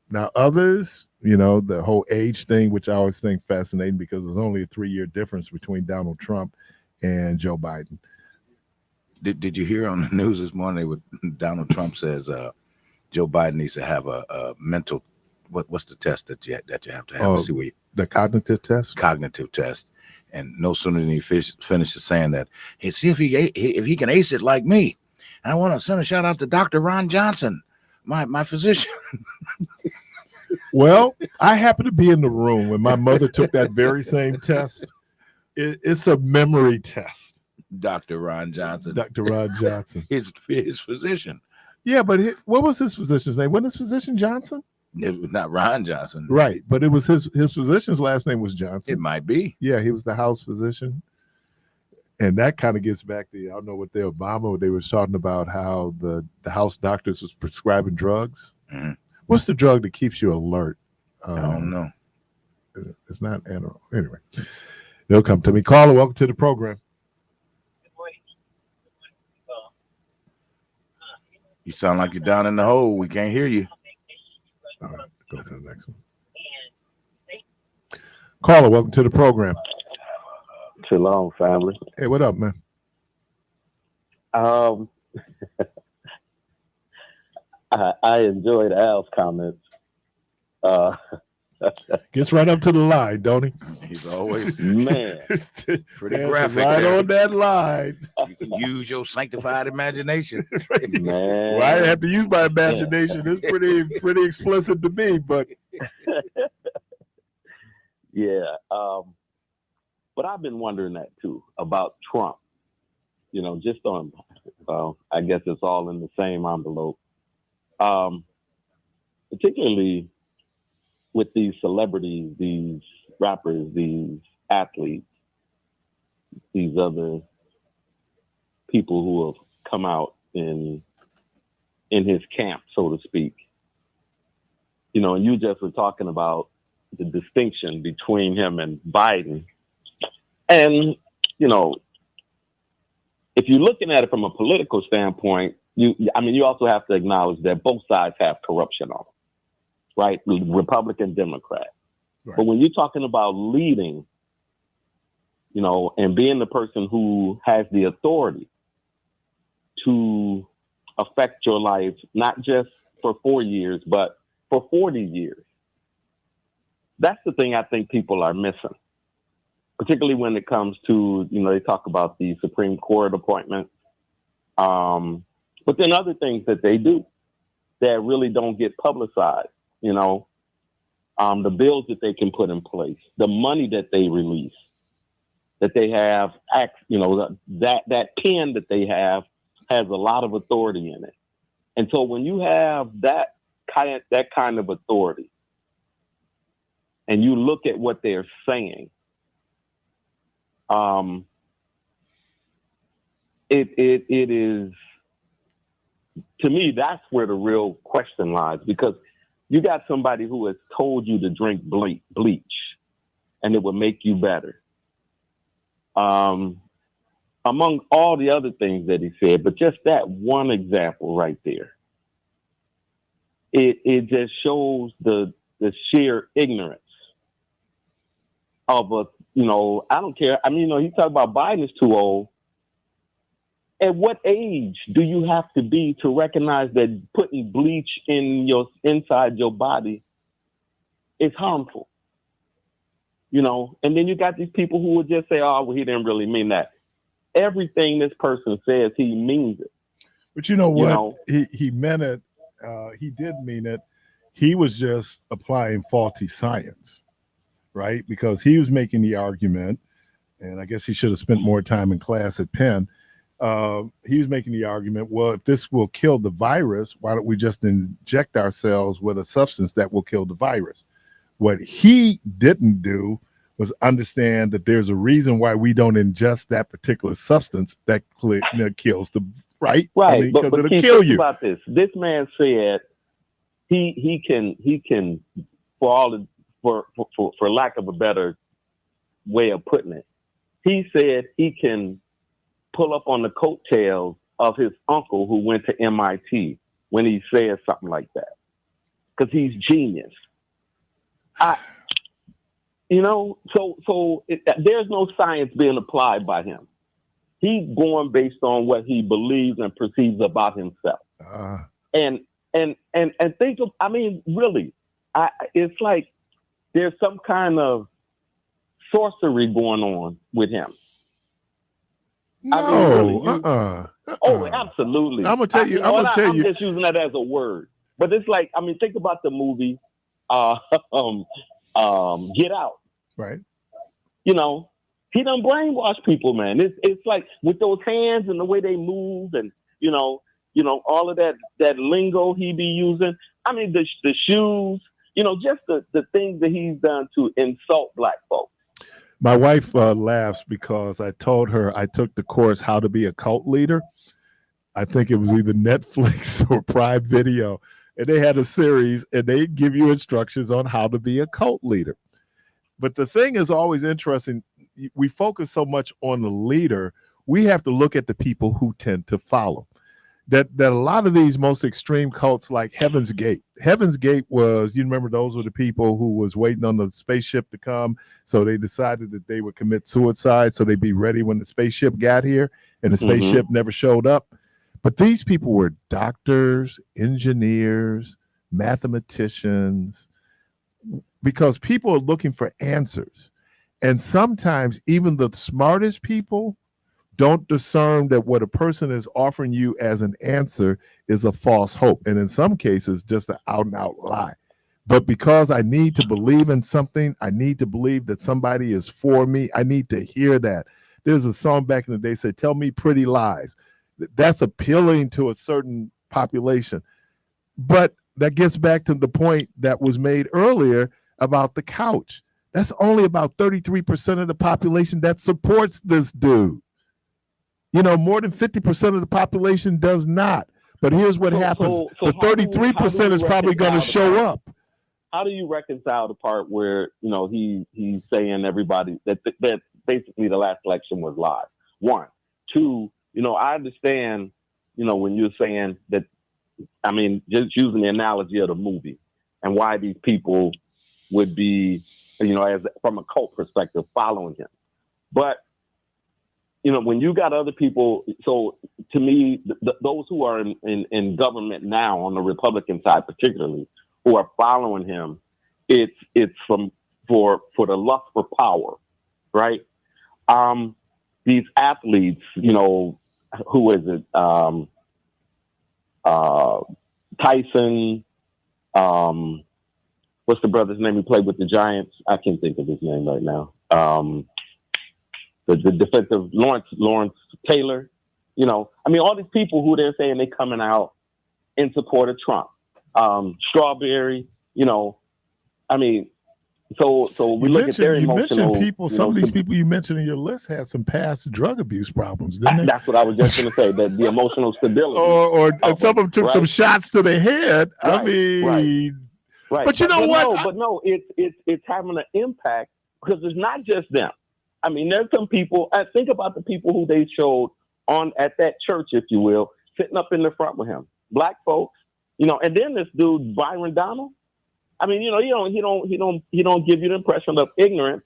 [SPEAKER 1] Now others, the whole age thing, which I always think fascinating, because there's only a 3-year difference between Donald Trump and Joe Biden.
[SPEAKER 3] Did you hear on the news this morning what Donald Trump says Joe Biden needs to have a mental, what's the test that you have to have to see where
[SPEAKER 1] the cognitive test?
[SPEAKER 3] Cognitive test. And no sooner than he finishes saying that, hey, see if he can ace it like me. And I want to send a shout out to Dr. Ron Johnson, my physician.
[SPEAKER 1] Well, I happen to be in the room when my mother took that very same test. It's a memory test.
[SPEAKER 3] Dr. Ron Johnson.
[SPEAKER 1] Dr. Ron Johnson.
[SPEAKER 3] His physician.
[SPEAKER 1] Yeah, but what was his physician's name? Wasn't his physician Johnson?
[SPEAKER 3] It was not Ron Johnson.
[SPEAKER 1] Right, but it was his physician's last name was Johnson.
[SPEAKER 3] It might be.
[SPEAKER 1] Yeah, he was the house physician. And that kind of gets back to, I don't know what they were talking about, how the house doctors was prescribing drugs.
[SPEAKER 3] Mm-hmm.
[SPEAKER 1] What's the drug that keeps you alert?
[SPEAKER 3] I don't know.
[SPEAKER 1] It's not Adderall. Anyway, they'll come to me. Caller, welcome to the program.
[SPEAKER 3] You sound like you're down in the hole. We can't hear you.
[SPEAKER 1] All right, go to the next one. Caller, welcome to the program.
[SPEAKER 11] Shalom, family.
[SPEAKER 1] Hey, what up, man?
[SPEAKER 11] I enjoyed Al's comments.
[SPEAKER 1] Gets right up to the line, don't he?
[SPEAKER 3] He's always
[SPEAKER 11] man
[SPEAKER 3] pretty graphic.
[SPEAKER 1] Right there. On that line.
[SPEAKER 3] You can use your sanctified imagination.
[SPEAKER 11] Man.
[SPEAKER 1] Well, I didn't have to use my imagination. It's pretty explicit to me, but
[SPEAKER 11] yeah. But I've been wondering that too about Trump. Just on I guess it's all in the same envelope. Particularly with these celebrities, these rappers, these athletes, these other people who have come out in his camp, so to speak. And you just were talking about the distinction between him and Biden. And, you know, if you're looking at it from a political standpoint, you also have to acknowledge that both sides have corruption on them, right? Republican, Democrat. Right. But when you're talking about leading, you know, and being the person who has the authority to affect your life, not just for 4 years, but for 40 years, that's the thing I think people are missing, particularly when it comes to, you know, they talk about the Supreme Court appointments, but then other things that they do that really don't get publicized, you know, the bills that they can put in place, the money that they release, that they have, you know, that pen that they have has a lot of authority in it. And so when you have that kind of authority and you look at what they're saying, it is, to me, that's where the real question lies, because you got somebody who has told you to drink bleach and it will make you better. Among all the other things that he said, but just that one example right there, it just shows the sheer ignorance of a, you know, I don't care. I mean, you know, he talked about Biden is too old. At what age do you have to be to recognize that putting bleach inside your body is harmful? You know, and then you got these people who would just say, oh, well, he didn't really mean that. Everything this person says, he means it.
[SPEAKER 1] But you know what? He meant it. He did mean it. He was just applying faulty science, right? Because he was making the argument, and I guess he should have spent more time in class at Penn. He was making the argument, well, if this will kill the virus, why don't we just inject ourselves with a substance that will kill the virus? What he didn't do was understand that there's a reason why we don't ingest that particular substance that kills the right.
[SPEAKER 11] Right,
[SPEAKER 1] I mean,
[SPEAKER 11] but
[SPEAKER 1] it'll kill you.
[SPEAKER 11] About this, this man said he can for lack of a better way of putting it, he said he can pull up on the coattails of his uncle who went to MIT when he says something like that, because he's genius. You know, so there's no science being applied by him. He's going based on what he believes and perceives about himself. And think of, I mean, really, it's like there's some kind of sorcery going on with him.
[SPEAKER 1] No,
[SPEAKER 11] I mean, really, Oh, absolutely.
[SPEAKER 1] I'm gonna tell you.
[SPEAKER 11] I'm just using that as a word, but it's like, I mean, think about the movie, Get Out.
[SPEAKER 1] Right.
[SPEAKER 11] You know, he done brainwash people, man. It's like with those hands and the way they move, and you know, all of that lingo he be using. I mean, the shoes. You know, just the things that he's done to insult black folks.
[SPEAKER 1] My wife laughs because I told her I took the course How to Be a Cult Leader. I think it was either Netflix or Prime Video. And they had a series and they give you instructions on how to be a cult leader. But the thing is always interesting. We focus so much on the leader. We have to look at the people who tend to follow. That a lot of these most extreme cults like Heaven's Gate. Heaven's Gate was, you remember, those were the people who was waiting on the spaceship to come. So they decided that they would commit suicide so they'd be ready when the spaceship got here, and the spaceship never showed up. But these people were doctors, engineers, mathematicians, because people are looking for answers. And sometimes even the smartest people don't discern that what a person is offering you as an answer is a false hope. And in some cases, just an out and out lie. But because I need to believe in something, I need to believe that somebody is for me. I need to hear that. There's a song back in the day said, "Tell me pretty lies." That's appealing to a certain population. But that gets back to the point that was made earlier about the couch. That's only about 33% of the population that supports this dude. You know, more than 50% of the population does not. But here's what happens. The 33% is probably going to show up.
[SPEAKER 11] how do you reconcile the part where, you know, he's saying everybody that basically the last election was live? 1, 2, you know, I understand, you know, when you're saying that, I mean, just using the analogy of the movie and why these people would be, you know, as from a cult perspective, following him. But, you know, when you got other people, so to me, those who are in government now on the Republican side, particularly, who are following him, it's for the lust for power, right? These athletes, you know, who is it? Tyson, what's the brother's name who played with the Giants? I can't think of his name right now. The defensive Lawrence Taylor, you know, I mean, all these people who they're saying they coming out in support of Trump. Strawberry, you know, I mean, so we look at their emotional. You mentioned
[SPEAKER 1] people. Some of these people you mentioned in your list had some past drug abuse problems, didn't they?
[SPEAKER 11] That's what I was just going to say. That the emotional stability,
[SPEAKER 1] or some of them took some shots to the head.
[SPEAKER 11] Right,
[SPEAKER 1] I mean,
[SPEAKER 11] right.
[SPEAKER 1] But you know what?
[SPEAKER 11] But no, it's having an impact because it's not just them. I mean, there's some people. I think about the people who they showed on at that church, if you will, sitting up in the front with him, black folks, you know, and then this dude Byron Donald. I mean, you know, he don't give you the impression of ignorance,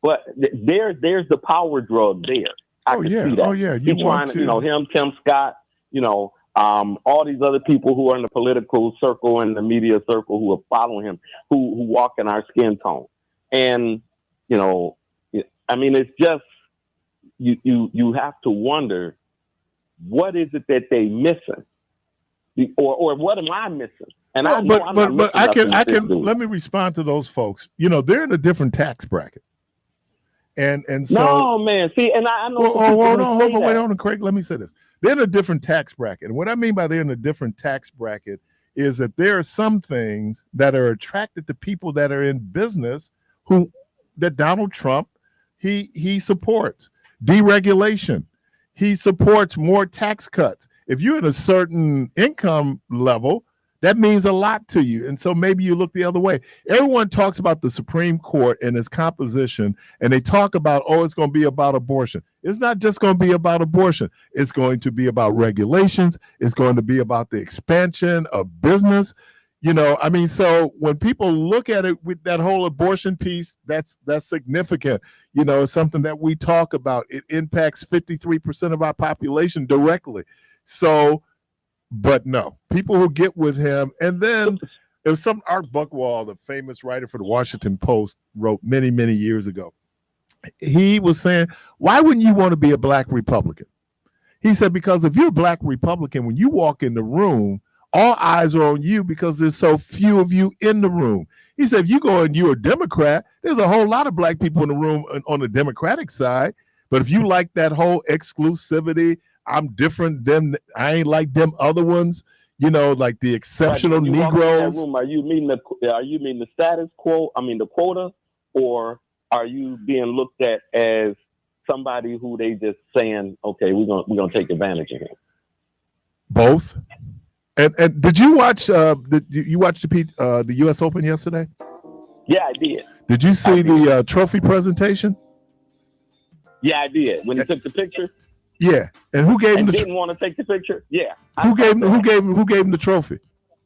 [SPEAKER 11] but there's the power drug there. I can see that.
[SPEAKER 1] Oh yeah,
[SPEAKER 11] he's trying to, you know, him, Tim Scott, you know, all these other people who are in the political circle and the media circle who are following him, who walk in our skin tone, and you know, I mean, it's just you have to wonder what is it that they missing, or what am I missing? And
[SPEAKER 1] but I can let me respond to those folks. You know, they're in a different tax bracket, and so
[SPEAKER 11] no, man. See, and I know.
[SPEAKER 1] Hold on, Craig. Let me say this: they're in a different tax bracket, and what I mean by they're in a different tax bracket is that there are some things that are attracted to people that are in business that Donald Trump he supports deregulation. He supports more tax cuts. If you're in a certain income level, that means a lot to you. And so maybe you look the other way. Everyone talks about the Supreme Court and its composition, and they talk about, it's going to be about abortion. It's not just going to be about abortion. It's going to be about regulations. It's going to be about the expansion of business. You know, I mean, so when people look at it with that whole abortion piece, that's significant. You know, it's something that we talk about. It impacts 53% of our population directly. So, but no, people who get with him, and then there's some Art Buchwald, the famous writer for the Washington Post, wrote many, many years ago. He was saying, why wouldn't you want to be a black Republican? He said, because if you're a black Republican, when you walk in the room, all eyes are on you because there's so few of you in the room. He said, if you go and you're a Democrat, there's a whole lot of black people in the room on the Democratic side. But if you like that whole exclusivity, I'm different than, I ain't like them other ones, you know, like the exceptional Negroes.
[SPEAKER 11] Room, are you mean the status quo? I mean the quota, or are you being looked at as somebody who they just saying, okay, we're gonna take advantage of him?
[SPEAKER 1] Both. And did you watch the U.S. Open yesterday?
[SPEAKER 11] Yeah, I did.
[SPEAKER 1] Did you see the trophy presentation?
[SPEAKER 11] Yeah, I did. When he took the picture.
[SPEAKER 1] Yeah, and who gave him the?
[SPEAKER 11] Didn't want to take the picture. Yeah.
[SPEAKER 1] Who gave him the trophy?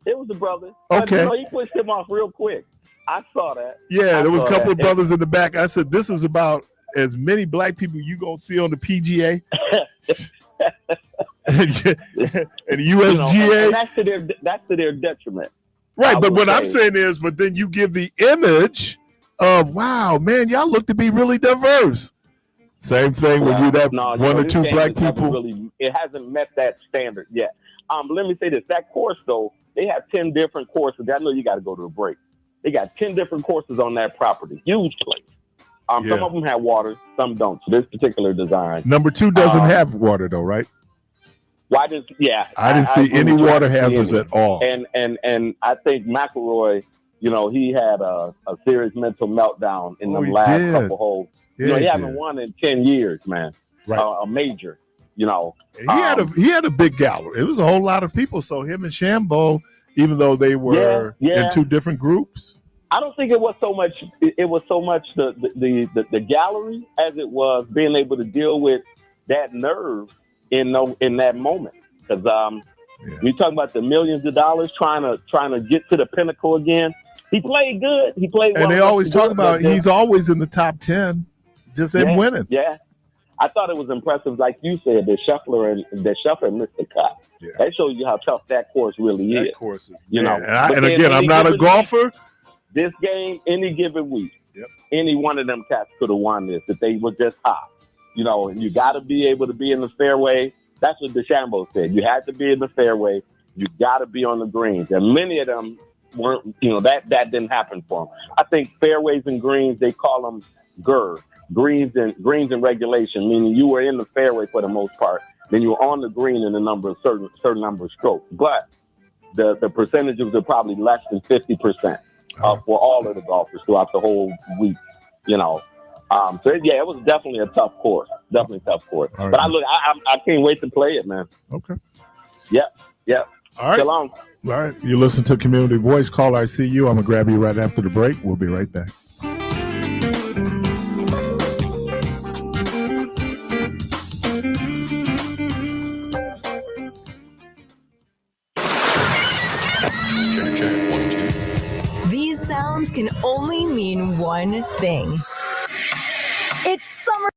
[SPEAKER 11] It was the brother.
[SPEAKER 1] Okay.
[SPEAKER 11] He pushed him off real quick. I saw that.
[SPEAKER 1] Yeah, there was a couple of brothers in the back. I said, this is about as many black people you gonna see on the PGA. and the USGA.
[SPEAKER 11] You know, and that's to their detriment.
[SPEAKER 1] Right, but what I'm saying is, but then you give the image of, wow, man, y'all look to be really diverse. Same thing when you have one or two black people.
[SPEAKER 11] It hasn't met that standard yet. Let me say this: that course, though, they have 10 different courses. I know you got to go to a break. They got 10 different courses on that property. Huge place. Some of them have water, some don't. So this particular design.
[SPEAKER 1] Number 2 doesn't have water, though, right?
[SPEAKER 11] Why does
[SPEAKER 1] I didn't see any water hazards at all.
[SPEAKER 11] And I think McElroy, you know, he had a serious mental meltdown in the last couple holes.
[SPEAKER 1] Yeah,
[SPEAKER 11] you know, he hasn't won in 10 years, man.
[SPEAKER 1] Right.
[SPEAKER 11] A major, you know.
[SPEAKER 1] He had a big gallery. It was a whole lot of people. So him and Shambo, even though they were
[SPEAKER 11] Yeah.
[SPEAKER 1] in two different groups?
[SPEAKER 11] I don't think it was so much. It was so much the gallery as it was being able to deal with that nerve in that moment. Because we talking about the millions of dollars trying to get to the pinnacle again. He played good. He played well.
[SPEAKER 1] And they always talk about he's always in the top 10, just in winning.
[SPEAKER 11] Yeah. I thought it was impressive, like you said, that Scheffler missed the cut.
[SPEAKER 1] Yeah.
[SPEAKER 11] That shows you how tough that course really is.
[SPEAKER 1] That course is,
[SPEAKER 11] you know.
[SPEAKER 1] And again, I'm not a golfer.
[SPEAKER 11] This game, any given week, any one of them cats could have won this if they were just hot. You know, you got to be able to be in the fairway. That's what DeChambeau said. You had to be in the fairway. You got to be on the greens. And many of them weren't, that didn't happen for them. I think fairways and greens, they call them GER, greens and regulation, meaning you were in the fairway for the most part. Then you were on the green in a certain number of strokes. But the percentages are probably less than 50%. For all of the golfers throughout the whole week, So it was definitely a tough course. Definitely a tough course.
[SPEAKER 1] Right.
[SPEAKER 11] But I can't wait to play it, man.
[SPEAKER 1] Okay.
[SPEAKER 11] Yep.
[SPEAKER 1] All right.
[SPEAKER 11] So long.
[SPEAKER 1] All right. You listen to Community Voice. Call I See You. I'm gonna grab you right after the break. We'll be right back.
[SPEAKER 7] Check, 1, 2.
[SPEAKER 12] These sounds can only mean one thing. It's summer.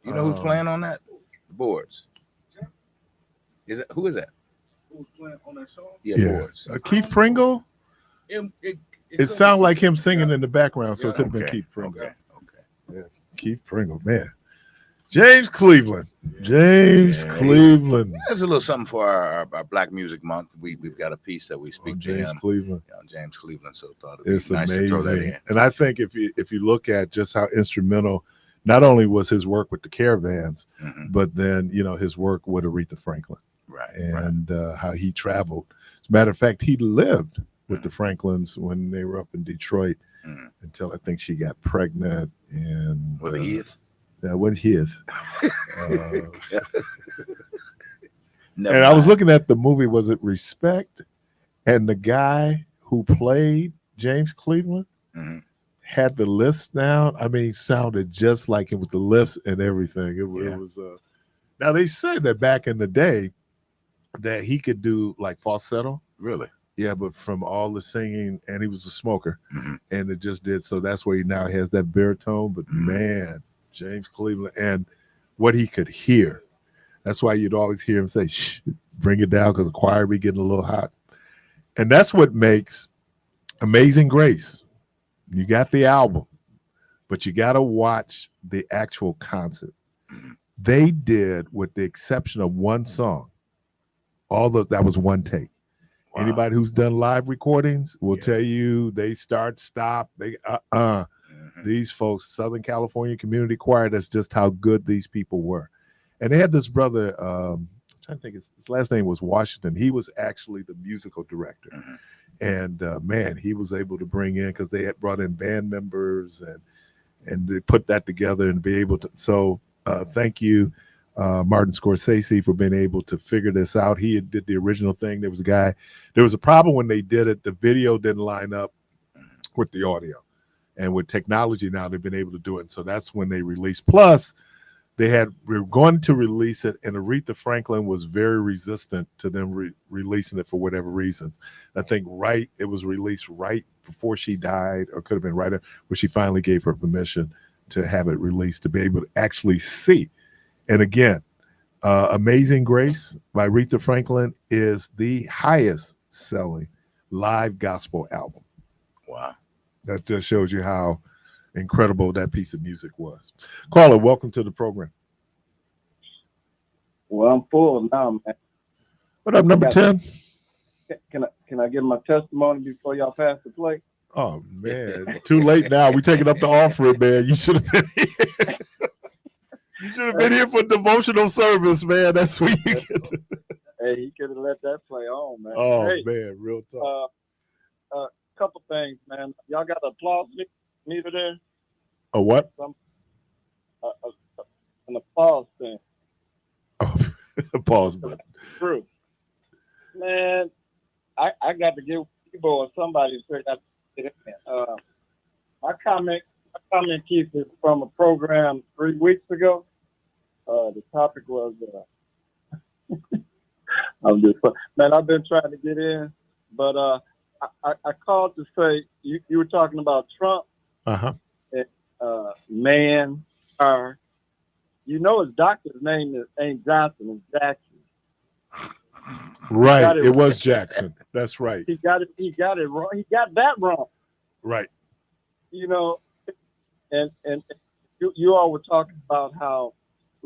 [SPEAKER 3] You know who's playing on that? The boards. Is it who is that?
[SPEAKER 1] Who's playing on that song?
[SPEAKER 3] Yeah, boards.
[SPEAKER 1] Keith Pringle. It sounded like him singing in the background, so it could have been Keith Pringle.
[SPEAKER 3] Okay.
[SPEAKER 1] Yeah, Keith Pringle, man. James Cleveland. James Cleveland.
[SPEAKER 3] There's a little something for our Black Music Month. We've got a piece that we speak to
[SPEAKER 1] James
[SPEAKER 3] him.
[SPEAKER 1] Cleveland.
[SPEAKER 3] James Cleveland. So thought it'd be
[SPEAKER 1] It's
[SPEAKER 3] nice to throw that
[SPEAKER 1] amazing.
[SPEAKER 3] in.
[SPEAKER 1] And I think if you look at just how instrumental not only was his work with the Caravans, but then his work with Aretha Franklin.
[SPEAKER 3] Right.
[SPEAKER 1] And how he traveled. As a matter of fact, he lived with the Franklins when they were up in Detroit until I think she got pregnant. And
[SPEAKER 3] with Heath?
[SPEAKER 1] That wasn't his.
[SPEAKER 3] And
[SPEAKER 1] I was looking at the movie, was it Respect? And the guy who played James Cleveland had the list down. I mean, sounded just like him with the lifts and everything. It was now they said that back in the day that he could do like falsetto.
[SPEAKER 3] Really?
[SPEAKER 1] Yeah, but from all the singing, and he was a smoker, and it just did. So that's where he now has that baritone. But man, James Cleveland and what he could hear. That's why you'd always hear him say, "Shh, bring it down," because the choir be getting a little hot. And that's what makes Amazing Grace. You got the album, but you got to watch the actual concert. They did, with the exception of one song, that was one take. Wow. Anybody who's done live recordings will tell you they start, stop, they These folks, Southern California Community Choir, that's just how good these people were. And they had this brother, I'm trying to think, his last name was Washington. He was actually the musical director. And man, he was able to bring in, because they had brought in band members and they put that together and be able to. So thank you, Martin Scorsese, for being able to figure this out. He did the original thing. There was a problem when they did it. The video didn't line up with the audio. And with technology now, they've been able to do it. So that's when they released. Plus, we were going to release it, and Aretha Franklin was very resistant to them releasing it for whatever reasons. I think it was released right before she died, or could have been right where she finally gave her permission to have it released, to be able to actually see. And again, Amazing Grace by Aretha Franklin is the highest selling live gospel album.
[SPEAKER 3] Wow.
[SPEAKER 1] That just shows you how incredible that piece of music was. Caller, welcome to the program.
[SPEAKER 13] Well, I'm full now, man.
[SPEAKER 1] What up, number 10?
[SPEAKER 13] Can I give my testimony before y'all pass the plate?
[SPEAKER 1] Oh, man. Too late now. We taking up the offering, man. You should have been here. You should have been here for devotional service, man. That's sweet.
[SPEAKER 13] Hey, he could have let that play on, man.
[SPEAKER 1] Oh,
[SPEAKER 13] hey,
[SPEAKER 1] man, real talk.
[SPEAKER 13] Couple things, man. Y'all got the applause meter there?
[SPEAKER 1] A what?
[SPEAKER 13] An applause thing.
[SPEAKER 1] Oh, pause button.
[SPEAKER 13] True. Man, I got to give people or somebody to figure out. My comment, Keith, is from a program 3 weeks ago. The topic was, I've been trying to get in, but I called to say you were talking about Trump, and man, his doctor's name ain't Johnson, it's Jackson.
[SPEAKER 1] Right, it was Jackson. That's right.
[SPEAKER 13] He got it wrong. He got that wrong.
[SPEAKER 1] Right.
[SPEAKER 13] And you all were talking about how,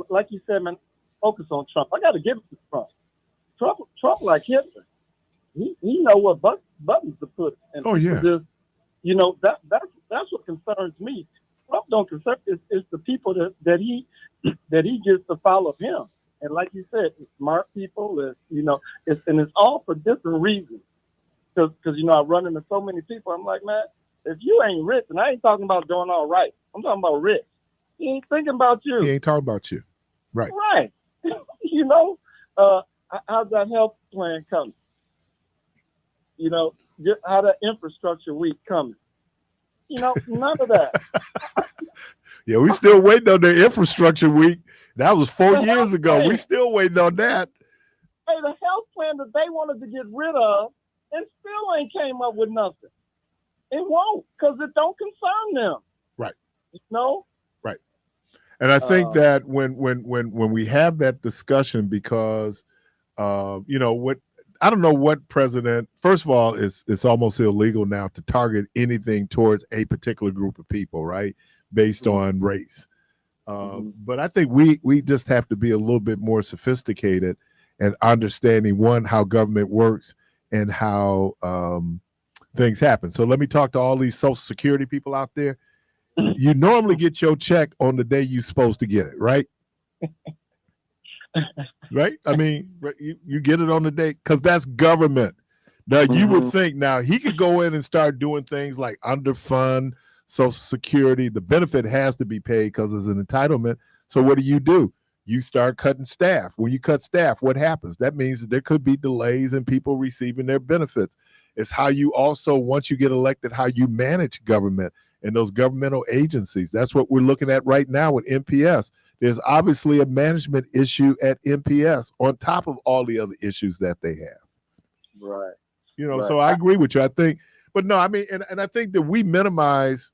[SPEAKER 13] like you said, man, focus on Trump. I got to give it to Trump. Trump like Hitler. He know what buttons to put. And that's what concerns me. Trump don't concern. It's the people that he gets to follow him. And like you said, it's smart people. It's all for different reasons. Because I run into so many people. I'm like, man, if you ain't rich, and I ain't talking about doing all right. I'm talking about rich. He ain't thinking about you.
[SPEAKER 1] He ain't talking about you. Right.
[SPEAKER 13] Right. How's that health plan coming? How the infrastructure week coming? None of that.
[SPEAKER 1] Yeah, we still waiting on the infrastructure week. That was 4 years ago. We still waiting on that.
[SPEAKER 13] Hey, the health plan that they wanted to get rid of, and still ain't came up with nothing. It won't, because it don't concern them.
[SPEAKER 1] Right.
[SPEAKER 13] No.
[SPEAKER 1] Right. And I think that when we have that discussion, because you know what, I don't know what president. First of all, it's almost illegal now to target anything towards a particular group of people, right, based on race. But I think we just have to be a little bit more sophisticated and understanding, one, how government works and how things happen. So let me talk to all these Social Security people out there. You normally get your check on the day you're supposed to get it, right? Right? I mean, you get it on the day because that's government. Now, you would think now he could go in and start doing things like underfund Social Security. The benefit has to be paid because it's an entitlement. So what do? You start cutting staff. When you cut staff, what happens? That means that there could be delays in people receiving their benefits. It's how you also, once you get elected, how you manage government and those governmental agencies. That's what we're looking at right now with MPS. There's obviously a management issue at MPS on top of all the other issues that they have.
[SPEAKER 13] Right.
[SPEAKER 1] You know, so I agree with you. I think, but no, I mean, and I think that we minimize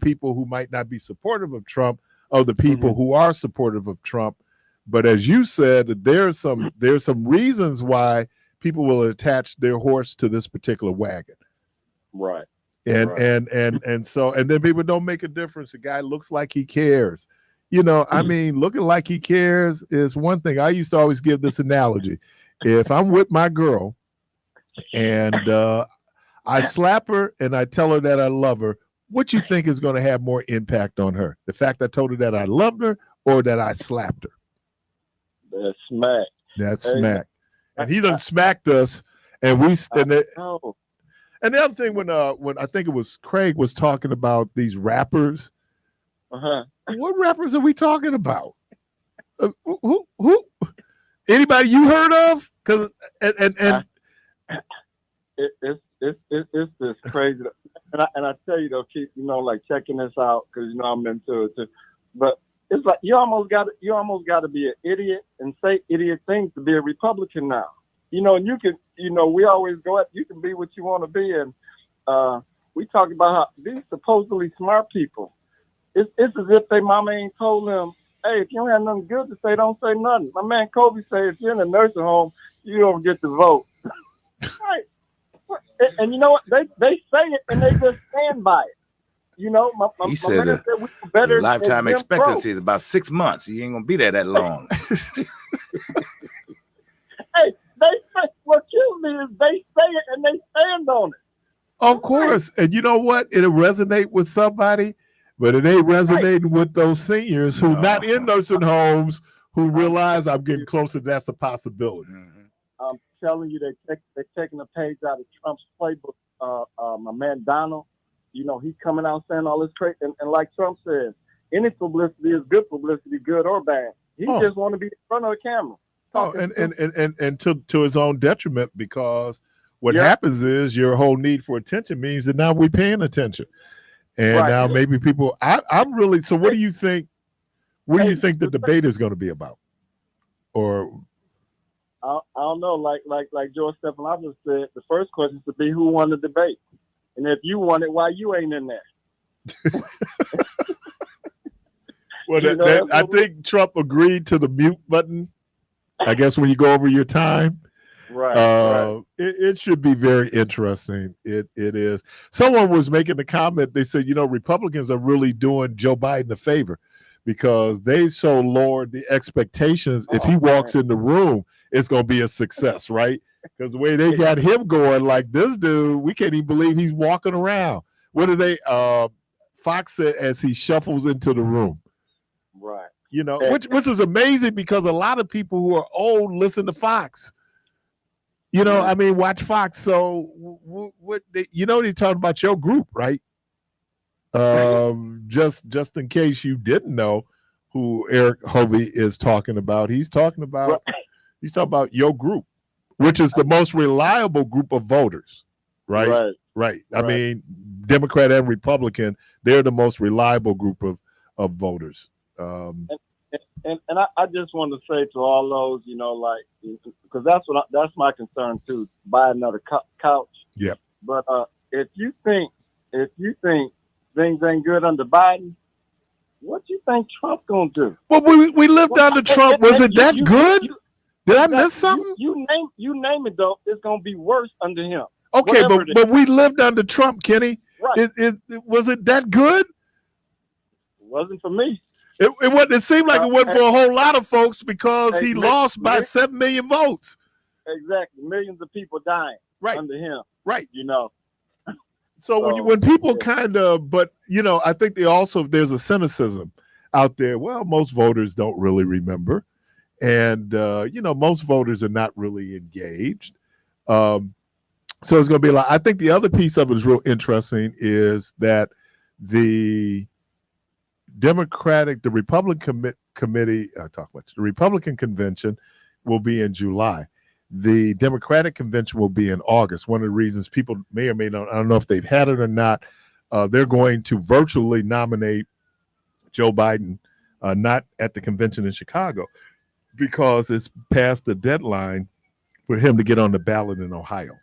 [SPEAKER 1] people who might not be supportive of Trump, of the people who are supportive of Trump. But as you said, that there's some reasons why people will attach their horse to this particular wagon.
[SPEAKER 13] Right.
[SPEAKER 1] And so then people don't make a difference. The guy looks like he cares. You know, I mean, looking like he cares is one thing. I used to always give this analogy. If I'm with my girl and I slap her and I tell her that I love her, what you think is going to have more impact on her? The fact I told her that I loved her or that I slapped her?
[SPEAKER 13] That's smack.
[SPEAKER 1] That's smack. And he done smacked us, and and the other thing, when I think it was Craig was talking about these rappers. What rappers are we talking about? Who? Anybody you heard of? Because
[SPEAKER 13] it's this crazy, and I tell you though, keep like checking this out because I'm into it too. But it's like you almost got to be an idiot and say idiot things to be a Republican now. And you can, we always go at, you can be what you want to be. And we talk about how these supposedly smart people, it's as if their mama ain't told them, hey, if you don't have nothing good to say, don't say nothing. My man Kobe said, if you're in a nursing home, you don't get to vote. Right. And you know what? They say it and they just stand by it.
[SPEAKER 3] He said the lifetime expectancy is about 6 months. You ain't going to be there that long.
[SPEAKER 13] Hey, they say, what kills me is they say it and they stand on it.
[SPEAKER 1] Of course. And you know what? It'll resonate with somebody, but it ain't resonating with those seniors who not in nursing homes who realize I'm getting closer. That's a possibility.
[SPEAKER 13] I'm telling you, they're taking a page out of Trump's playbook. My man Donald, he's coming out saying all this crazy. And like Trump says, any publicity is good publicity, good or bad. He just want to be in front of the camera.
[SPEAKER 1] And to his own detriment, because what happens is your whole need for attention means that now we're paying attention. And now maybe people, I'm really, so what do you think, what do you think the debate is going to be about? Or
[SPEAKER 13] I don't know, like George Stephanopoulos said, the first question is to be who won the debate. And if you won it, why you ain't in there?
[SPEAKER 1] Well, I think Trump agreed to the mute button. I guess when you go over your time.
[SPEAKER 13] Right.
[SPEAKER 1] It should be very interesting. It is. Someone was making the comment. They said, Republicans are really doing Joe Biden a favor because they so lowered the expectations. If he walks in the room, it's going to be a success, right? Because the way they got him going, like this dude, we can't even believe he's walking around. What do they? Fox said as he shuffles into the room.
[SPEAKER 13] Right.
[SPEAKER 1] Which is amazing because a lot of people who are old listen to Fox. I mean, watch Fox. So what they're talking about your group, right? Just in case you didn't know who Eric Hovey is talking about, he's talking about your group, which is the most reliable group of voters, right? Right. I mean, Democrat and Republican, they're the most reliable group of voters.
[SPEAKER 13] And I just want to say to all those, because that's my concern too. Buy another couch.
[SPEAKER 1] Yeah.
[SPEAKER 13] But if you think things ain't good under Biden, What you think Trump gonna do?
[SPEAKER 1] Well, we lived under Trump. Was it that good? Did I miss something?
[SPEAKER 13] You name it though. It's gonna be worse under him.
[SPEAKER 1] Okay, but we lived under Trump, Kenny.
[SPEAKER 13] Right.
[SPEAKER 1] Was it that good?
[SPEAKER 13] It wasn't for me.
[SPEAKER 1] It seemed like it wasn't for a whole lot of folks because he lost by 7 million votes.
[SPEAKER 13] Exactly, millions of people dying under him.
[SPEAKER 1] Right.
[SPEAKER 13] You know.
[SPEAKER 1] So when people kind of, but you know, I think there's a cynicism out there. Well, most voters don't really remember, and you know, most voters are not really engaged. So it's going to be like, I think the other piece of it is real interesting is that the Republican convention will be in July. The Democratic convention will be in August. One of the reasons people may or may not, I don't know if they've had it or not, they're going to virtually nominate Joe Biden, not at the convention in Chicago, because it's past the deadline for him to get on the ballot in Ohio.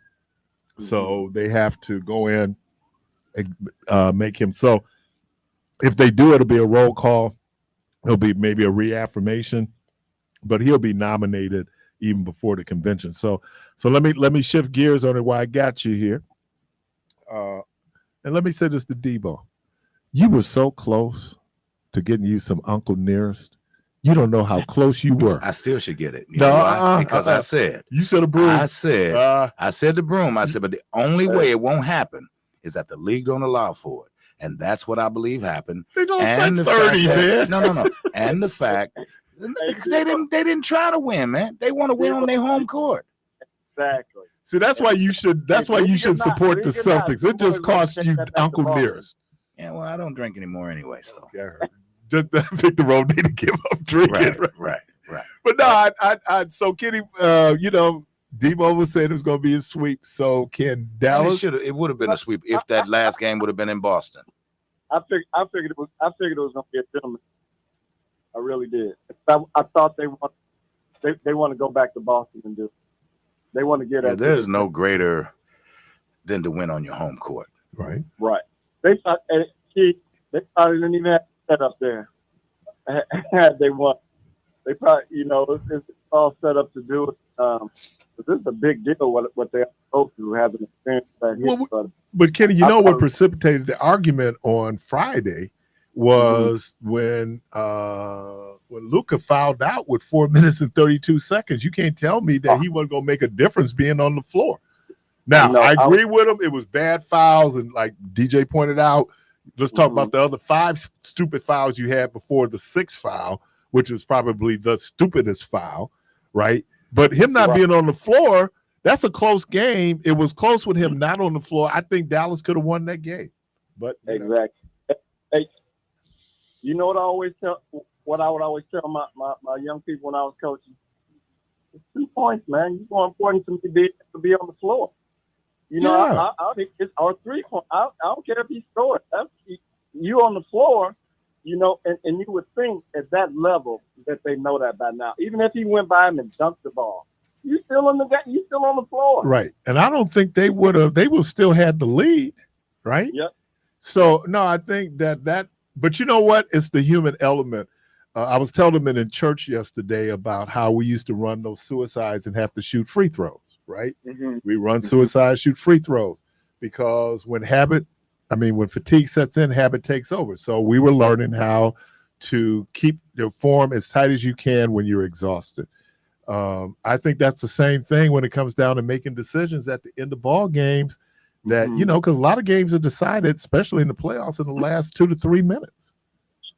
[SPEAKER 1] So they have to go in and make him. So if they do, it'll be a roll call. It'll be maybe a reaffirmation, but he'll be nominated even before the convention. So let me shift gears on it while I got you here. And let me say this to Debo. You were so close to getting you some Uncle Nearest. You don't know how close you were.
[SPEAKER 3] I still should get it. You know why? Because I said.
[SPEAKER 1] You said a broom.
[SPEAKER 3] I said the broom. I said, but the only way it won't happen is that the league don't allow for it. And that's what I believe happened.
[SPEAKER 1] They don't like 30, man.
[SPEAKER 3] No. And the fact they didn't try to win, man. They want to win on their home court.
[SPEAKER 13] Exactly.
[SPEAKER 1] See, that's why you should support the Celtics. It just cost you Uncle Nearest.
[SPEAKER 3] Yeah, well, I don't drink anymore anyway, so.
[SPEAKER 1] Okay, I heard. Just pick the road need to give up drinking.
[SPEAKER 3] Right.
[SPEAKER 1] But no, I so Kenny, you know, Debo was saying it was going to be a sweep. So can Dallas?
[SPEAKER 3] It would have been a sweep if that last game would have been in Boston.
[SPEAKER 13] I figured it was going to be a gentleman. I really did. I thought they want to go back to Boston and do it. They want to get at.
[SPEAKER 3] There's no greater than to win on your home court.
[SPEAKER 1] Right.
[SPEAKER 13] They thought they didn't even have set up there. Had they won, they probably, you know, it's all set up to do it. But this is a big deal what they go through having experienced that.
[SPEAKER 1] But Kenny, you know what precipitated the argument on Friday was when Luka fouled out with 4 minutes and 32 seconds. You can't tell me that he wasn't going to make a difference being on the floor. Now, I agree with him. It was bad fouls, and like DJ pointed out, let's talk about the other 5 stupid fouls you had before the 6th foul, which is probably the stupidest foul, right? But him not being on the floor, that's a close game. It was close with him not on the floor. I think Dallas could have won that game. But
[SPEAKER 13] exactly. Hey, you know what I always tell? What I would always tell my young people when I was coaching? It's 2 points, man. It's more important to me to be on the floor. You know, I think it's our 3 points. I don't care if he scored. You on the floor, you know, and you would think at that level that they know that by now. Even if he went by him and dunked the ball, you still on the floor.
[SPEAKER 1] Right. And I don't think they would have. They would still had the lead, right?
[SPEAKER 13] Yep.
[SPEAKER 1] So no, I think that. But you know what? It's the human element. I was telling them in church yesterday about how we used to run those suicides and have to shoot free throws. Right? We run suicide, shoot free throws, because when fatigue sets in, habit takes over. So we were learning how to keep your form as tight as you can when you're exhausted. I think that's the same thing when it comes down to making decisions at the end of ball games that, you know, because a lot of games are decided, especially in the playoffs, in the last 2 to 3 minutes.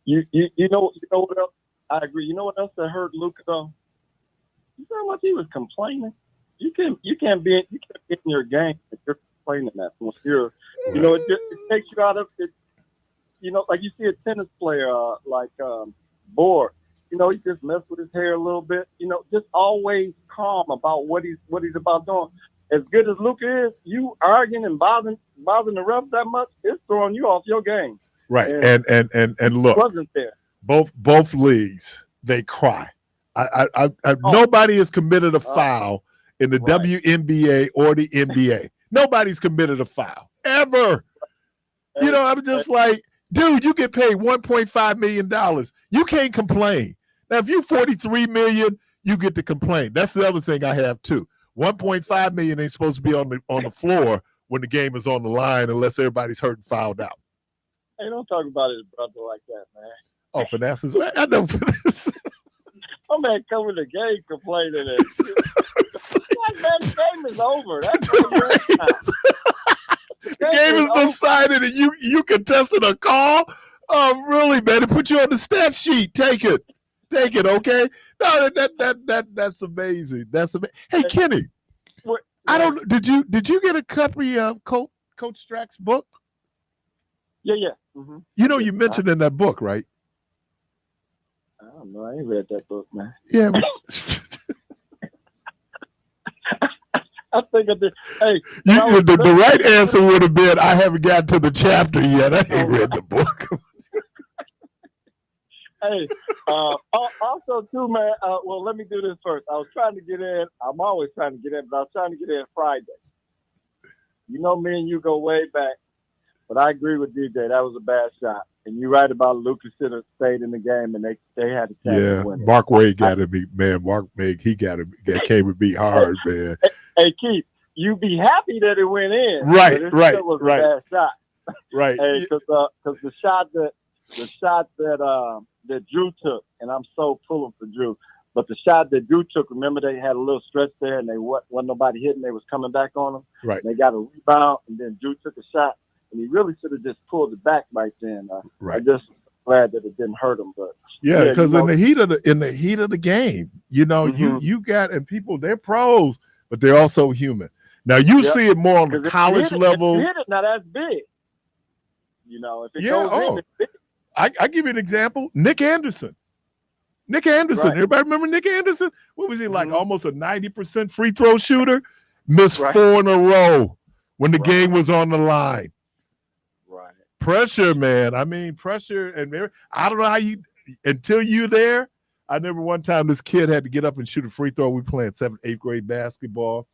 [SPEAKER 13] You know what else? I agree. You know what else that hurt Luka though? You know how much he was complaining? You can't be in your game if you're complaining that. When you're, you know, it takes you out of it. You know, like you see a tennis player Board. You know, he just messed with his hair a little bit. You know, just always calm about what he's about doing. As good as Luka is, you arguing and bothering the ref that much, it's throwing you off your game.
[SPEAKER 1] Right. And look,
[SPEAKER 13] wasn't there.
[SPEAKER 1] Both leagues, they cry. Nobody has committed a foul in the WNBA or the NBA. Nobody's committed a foul ever. You know, I'm just like, Dude, you get paid $1.5 million. You can't complain. Now, if you 43 million, you get to complain. That's the other thing I have too. 1.5 million ain't supposed to be on the floor when the game is on the line unless everybody's hurt and fouled out.
[SPEAKER 13] Hey, don't talk about his brother like that, man.
[SPEAKER 1] Oh, Finesse. I know Finesse.
[SPEAKER 13] My man coming to the game complaining. Like, man, the game is over. That's
[SPEAKER 1] the game is decided and you contested a call? Oh, really, man? It put you on the stat sheet. Take it. Okay? No, that's amazing. That's amazing. Hey, Kenny, I don't. Did you get a copy of Coach Strack's book?
[SPEAKER 13] Yeah. Mm-hmm.
[SPEAKER 1] You know, you mentioned in that book, right?
[SPEAKER 13] I don't know. I ain't read that book, man.
[SPEAKER 1] Yeah.
[SPEAKER 13] I think I did. Hey,
[SPEAKER 1] the right answer would have been, I haven't gotten to the chapter yet. I ain't read the book.
[SPEAKER 13] Hey, also too, man. Well, let me do this first. I was trying to get in. I'm always trying to get in, but I was trying to get in Friday. You know, me and you go way back, but I agree with DJ. That was a bad shot. And you're right about Lucas should have stayed in the game, and they had a chance to win it.
[SPEAKER 1] Mark Wade got to be, man. Mark Wade, he got to came and beat hard, man.
[SPEAKER 13] Hey, Keith, you be happy that it went in.
[SPEAKER 1] Right.
[SPEAKER 13] It was a bad shot.
[SPEAKER 1] Right.
[SPEAKER 13] Hey, because the shot that Drew took, and I'm so pulling for Drew, but the shot that Drew took, remember they had a little stretch there, and they wasn't nobody hitting. They was coming back on them.
[SPEAKER 1] Right.
[SPEAKER 13] And they got a rebound, and then Drew took a shot. And he really should have just pulled it back right then.
[SPEAKER 1] Right.
[SPEAKER 13] I'm just glad that it didn't hurt him. But
[SPEAKER 1] yeah, because in the heat of the game, you know, you got, and people, they're pros, but they're also human. Now you see it more on the college level.
[SPEAKER 13] If you hit it, now that's big. You know, if it goes in, it's big.
[SPEAKER 1] I give you an example. Nick Anderson. Right. Everybody remember Nick Anderson? What was he like? Almost a 90% free throw shooter. Missed 4 in a row when the game was on the line.
[SPEAKER 13] Right.
[SPEAKER 1] Pressure, man. I mean, pressure. And I don't know how until you're there. I remember one time this kid had to get up and shoot a free throw. We playing 7th, 8th grade basketball.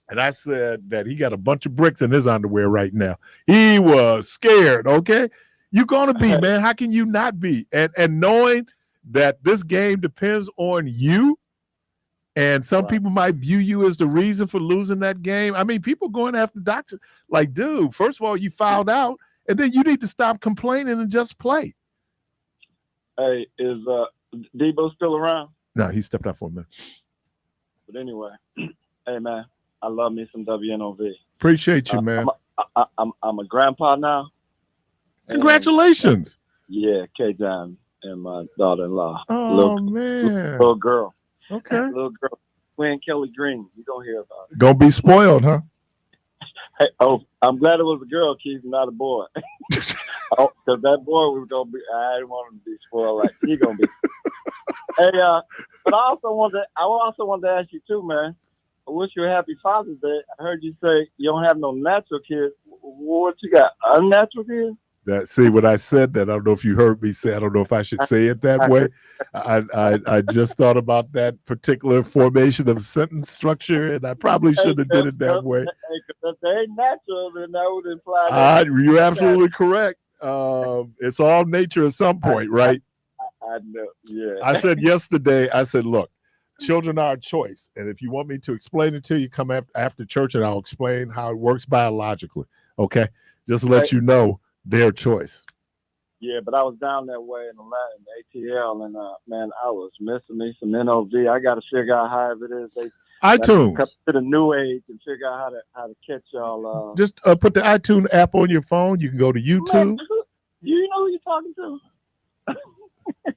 [SPEAKER 1] And I said that he got a bunch of bricks in his underwear right now. He was scared, okay? You're going to be, man. How can you not be? And knowing that this game depends on you, and some people might view you as the reason for losing that game. I mean, people going after doctors. Like, dude, first of all, you fouled out, and then you need to stop complaining and just play.
[SPEAKER 13] Hey, is Debo still around?
[SPEAKER 1] No, he stepped out for a minute.
[SPEAKER 13] But anyway, hey, man, I love me some WNOV.
[SPEAKER 1] Appreciate you, man.
[SPEAKER 13] I'm a grandpa now.
[SPEAKER 1] Congratulations.
[SPEAKER 13] Yeah, K-John and my daughter-in-law.
[SPEAKER 1] Oh, man.
[SPEAKER 13] Little girl.
[SPEAKER 1] Okay.
[SPEAKER 13] Little girl. Quinn Kelly Green. You're going to hear about it.
[SPEAKER 1] Gonna be spoiled, huh?
[SPEAKER 13] Hey, I'm glad it was a girl, Keith, not a boy. Because that boy was going to be, I didn't want him to be spoiled like he's going to be. Hey, but I also wanted to ask you too, man. I wish you a happy Father's Day. I heard you say you don't have no natural kids. What you got? Unnatural kids?
[SPEAKER 1] See what I said that I don't know if you heard me say. I don't know if I should say it that way. I just thought about that particular formation of sentence structure, and I probably should have did it that way.
[SPEAKER 13] If they ain't natural, then that would imply.
[SPEAKER 1] You're absolutely correct. It's all nature at some point, right?
[SPEAKER 13] I know. Yeah.
[SPEAKER 1] I said yesterday. I said, look, children are a choice, and if you want me to explain it to you, come after church, and I'll explain how it works biologically. Okay, just to let you know. Their choice.
[SPEAKER 13] Yeah, but I was down that way in the ATL, and man, I was missing me some NOV. I got to figure out how it is.
[SPEAKER 1] iTunes.
[SPEAKER 13] Come to the new age and figure out how to catch y'all.
[SPEAKER 1] Just put the iTunes app on your phone. You can go to YouTube.
[SPEAKER 13] Man, you know who you're talking to?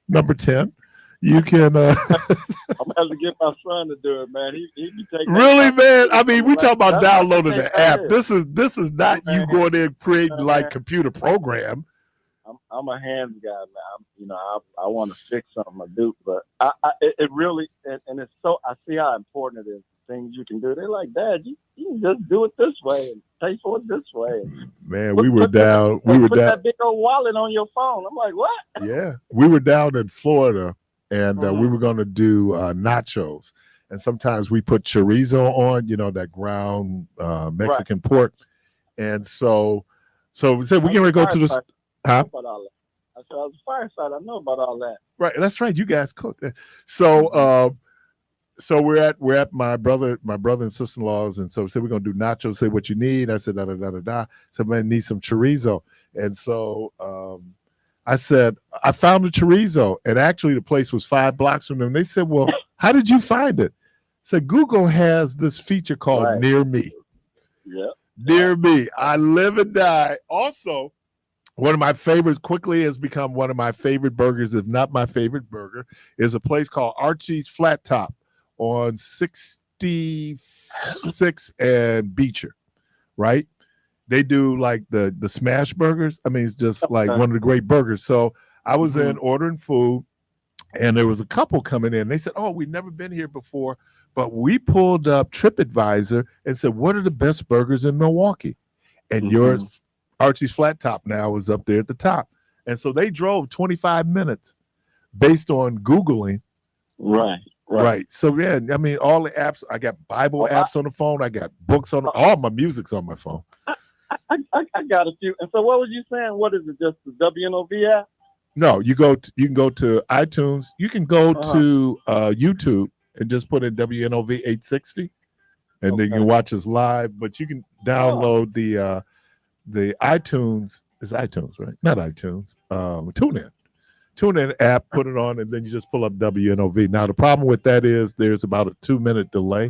[SPEAKER 1] Number 10. You can.
[SPEAKER 13] I'm gonna have to get my son to do it, man. He be taking.
[SPEAKER 1] Really, man. I mean, we talk about downloading the app. This is not you going in and creating like computer program.
[SPEAKER 13] I'm a hands guy, man. I want to fix something, I do, but it really and it's so I see how important it is. Things you can do. They're like, Dad, you can just do it this way and pay for it this way.
[SPEAKER 1] Man, we were down.
[SPEAKER 13] Put that big old wallet on your phone. I'm like, what?
[SPEAKER 1] Yeah, we were down in Florida. And we were going to do nachos. And sometimes we put chorizo on, that ground Mexican pork. And so we said, we're going to go to the Huh?
[SPEAKER 13] About all that. I said I was a fireside. I know about all that.
[SPEAKER 1] Right. That's right. You guys cook. So so we're at my brother and sister-in-law's, and so we said we're gonna do nachos. Say what you need. I said da da da da da. So man, need some chorizo, and so I said I found the chorizo, and actually the place was 5 blocks from them. They said, "Well, how did you find it?" I said Google has this feature called Near Me.
[SPEAKER 13] Yeah.
[SPEAKER 1] Near Me. I live and die. Also, one of my favorites quickly has become one of my favorite burgers, if not my favorite burger, is a place called Archie's Flat Top on 66 and Beecher, right? They do like the smash burgers. I mean, it's just like one of the great burgers. So I was in ordering food, and there was a couple coming in. They said, "Oh, we've never been here before, but we pulled up TripAdvisor and said, what are the best burgers in Milwaukee?" And yours, Archie's Flat Top, now is up there at the top. And so they drove 25 minutes based on Googling. Right. So yeah, I mean, all the apps. I got Bible apps on the phone. I got books on all my music's on my phone.
[SPEAKER 13] I got a few. And so, what was you saying? What is it? Just the WNOV app?
[SPEAKER 1] No, you can go to iTunes. You can go to YouTube and just put in WNOV 860, and then you can watch us live. But you can download the iTunes. It's iTunes, right? Not iTunes. TuneIn app, put it on, and then you just pull up WNOV. Now, the problem with that is there's about a 2-minute delay,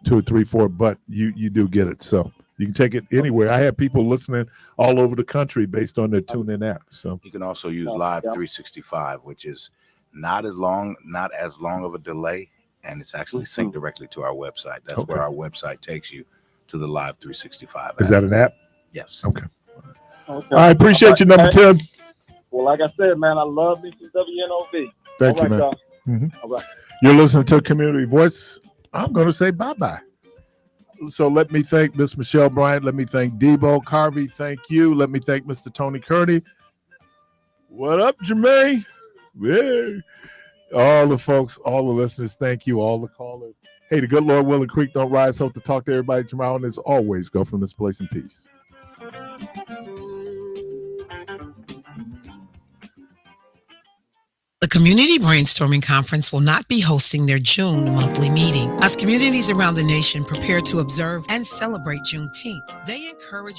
[SPEAKER 1] 2 or 3, 4, but you do get it. So you can take it anywhere. I have people listening all over the country based on their TuneIn app. So
[SPEAKER 3] you can also use Live 365, which is not as long of a delay, and it's actually synced directly to our website. That's where our website takes you to the Live 365 app.
[SPEAKER 1] Is that an app?
[SPEAKER 3] Yes.
[SPEAKER 1] Okay. I appreciate you, number 10.
[SPEAKER 13] Well, like I said, man, I love me some WNOV.
[SPEAKER 1] Thank you, man.
[SPEAKER 13] All right.
[SPEAKER 1] You're listening to Community Voice. I'm going to say bye-bye. So let me thank Miss Michelle Bryant. Let me thank Debo Carvey. Thank you. Let me thank Mr. Tony Kerney. What up, Jermaine? Yeah. All the folks, all the listeners, thank you. All the callers. Hey, the good Lord willing, creek don't rise. Hope to talk to everybody tomorrow. And as always, go from this place in peace.
[SPEAKER 2] The Community Brainstorming Conference will not be hosting their June monthly meeting. As communities around the nation prepare to observe and celebrate Juneteenth, they encourage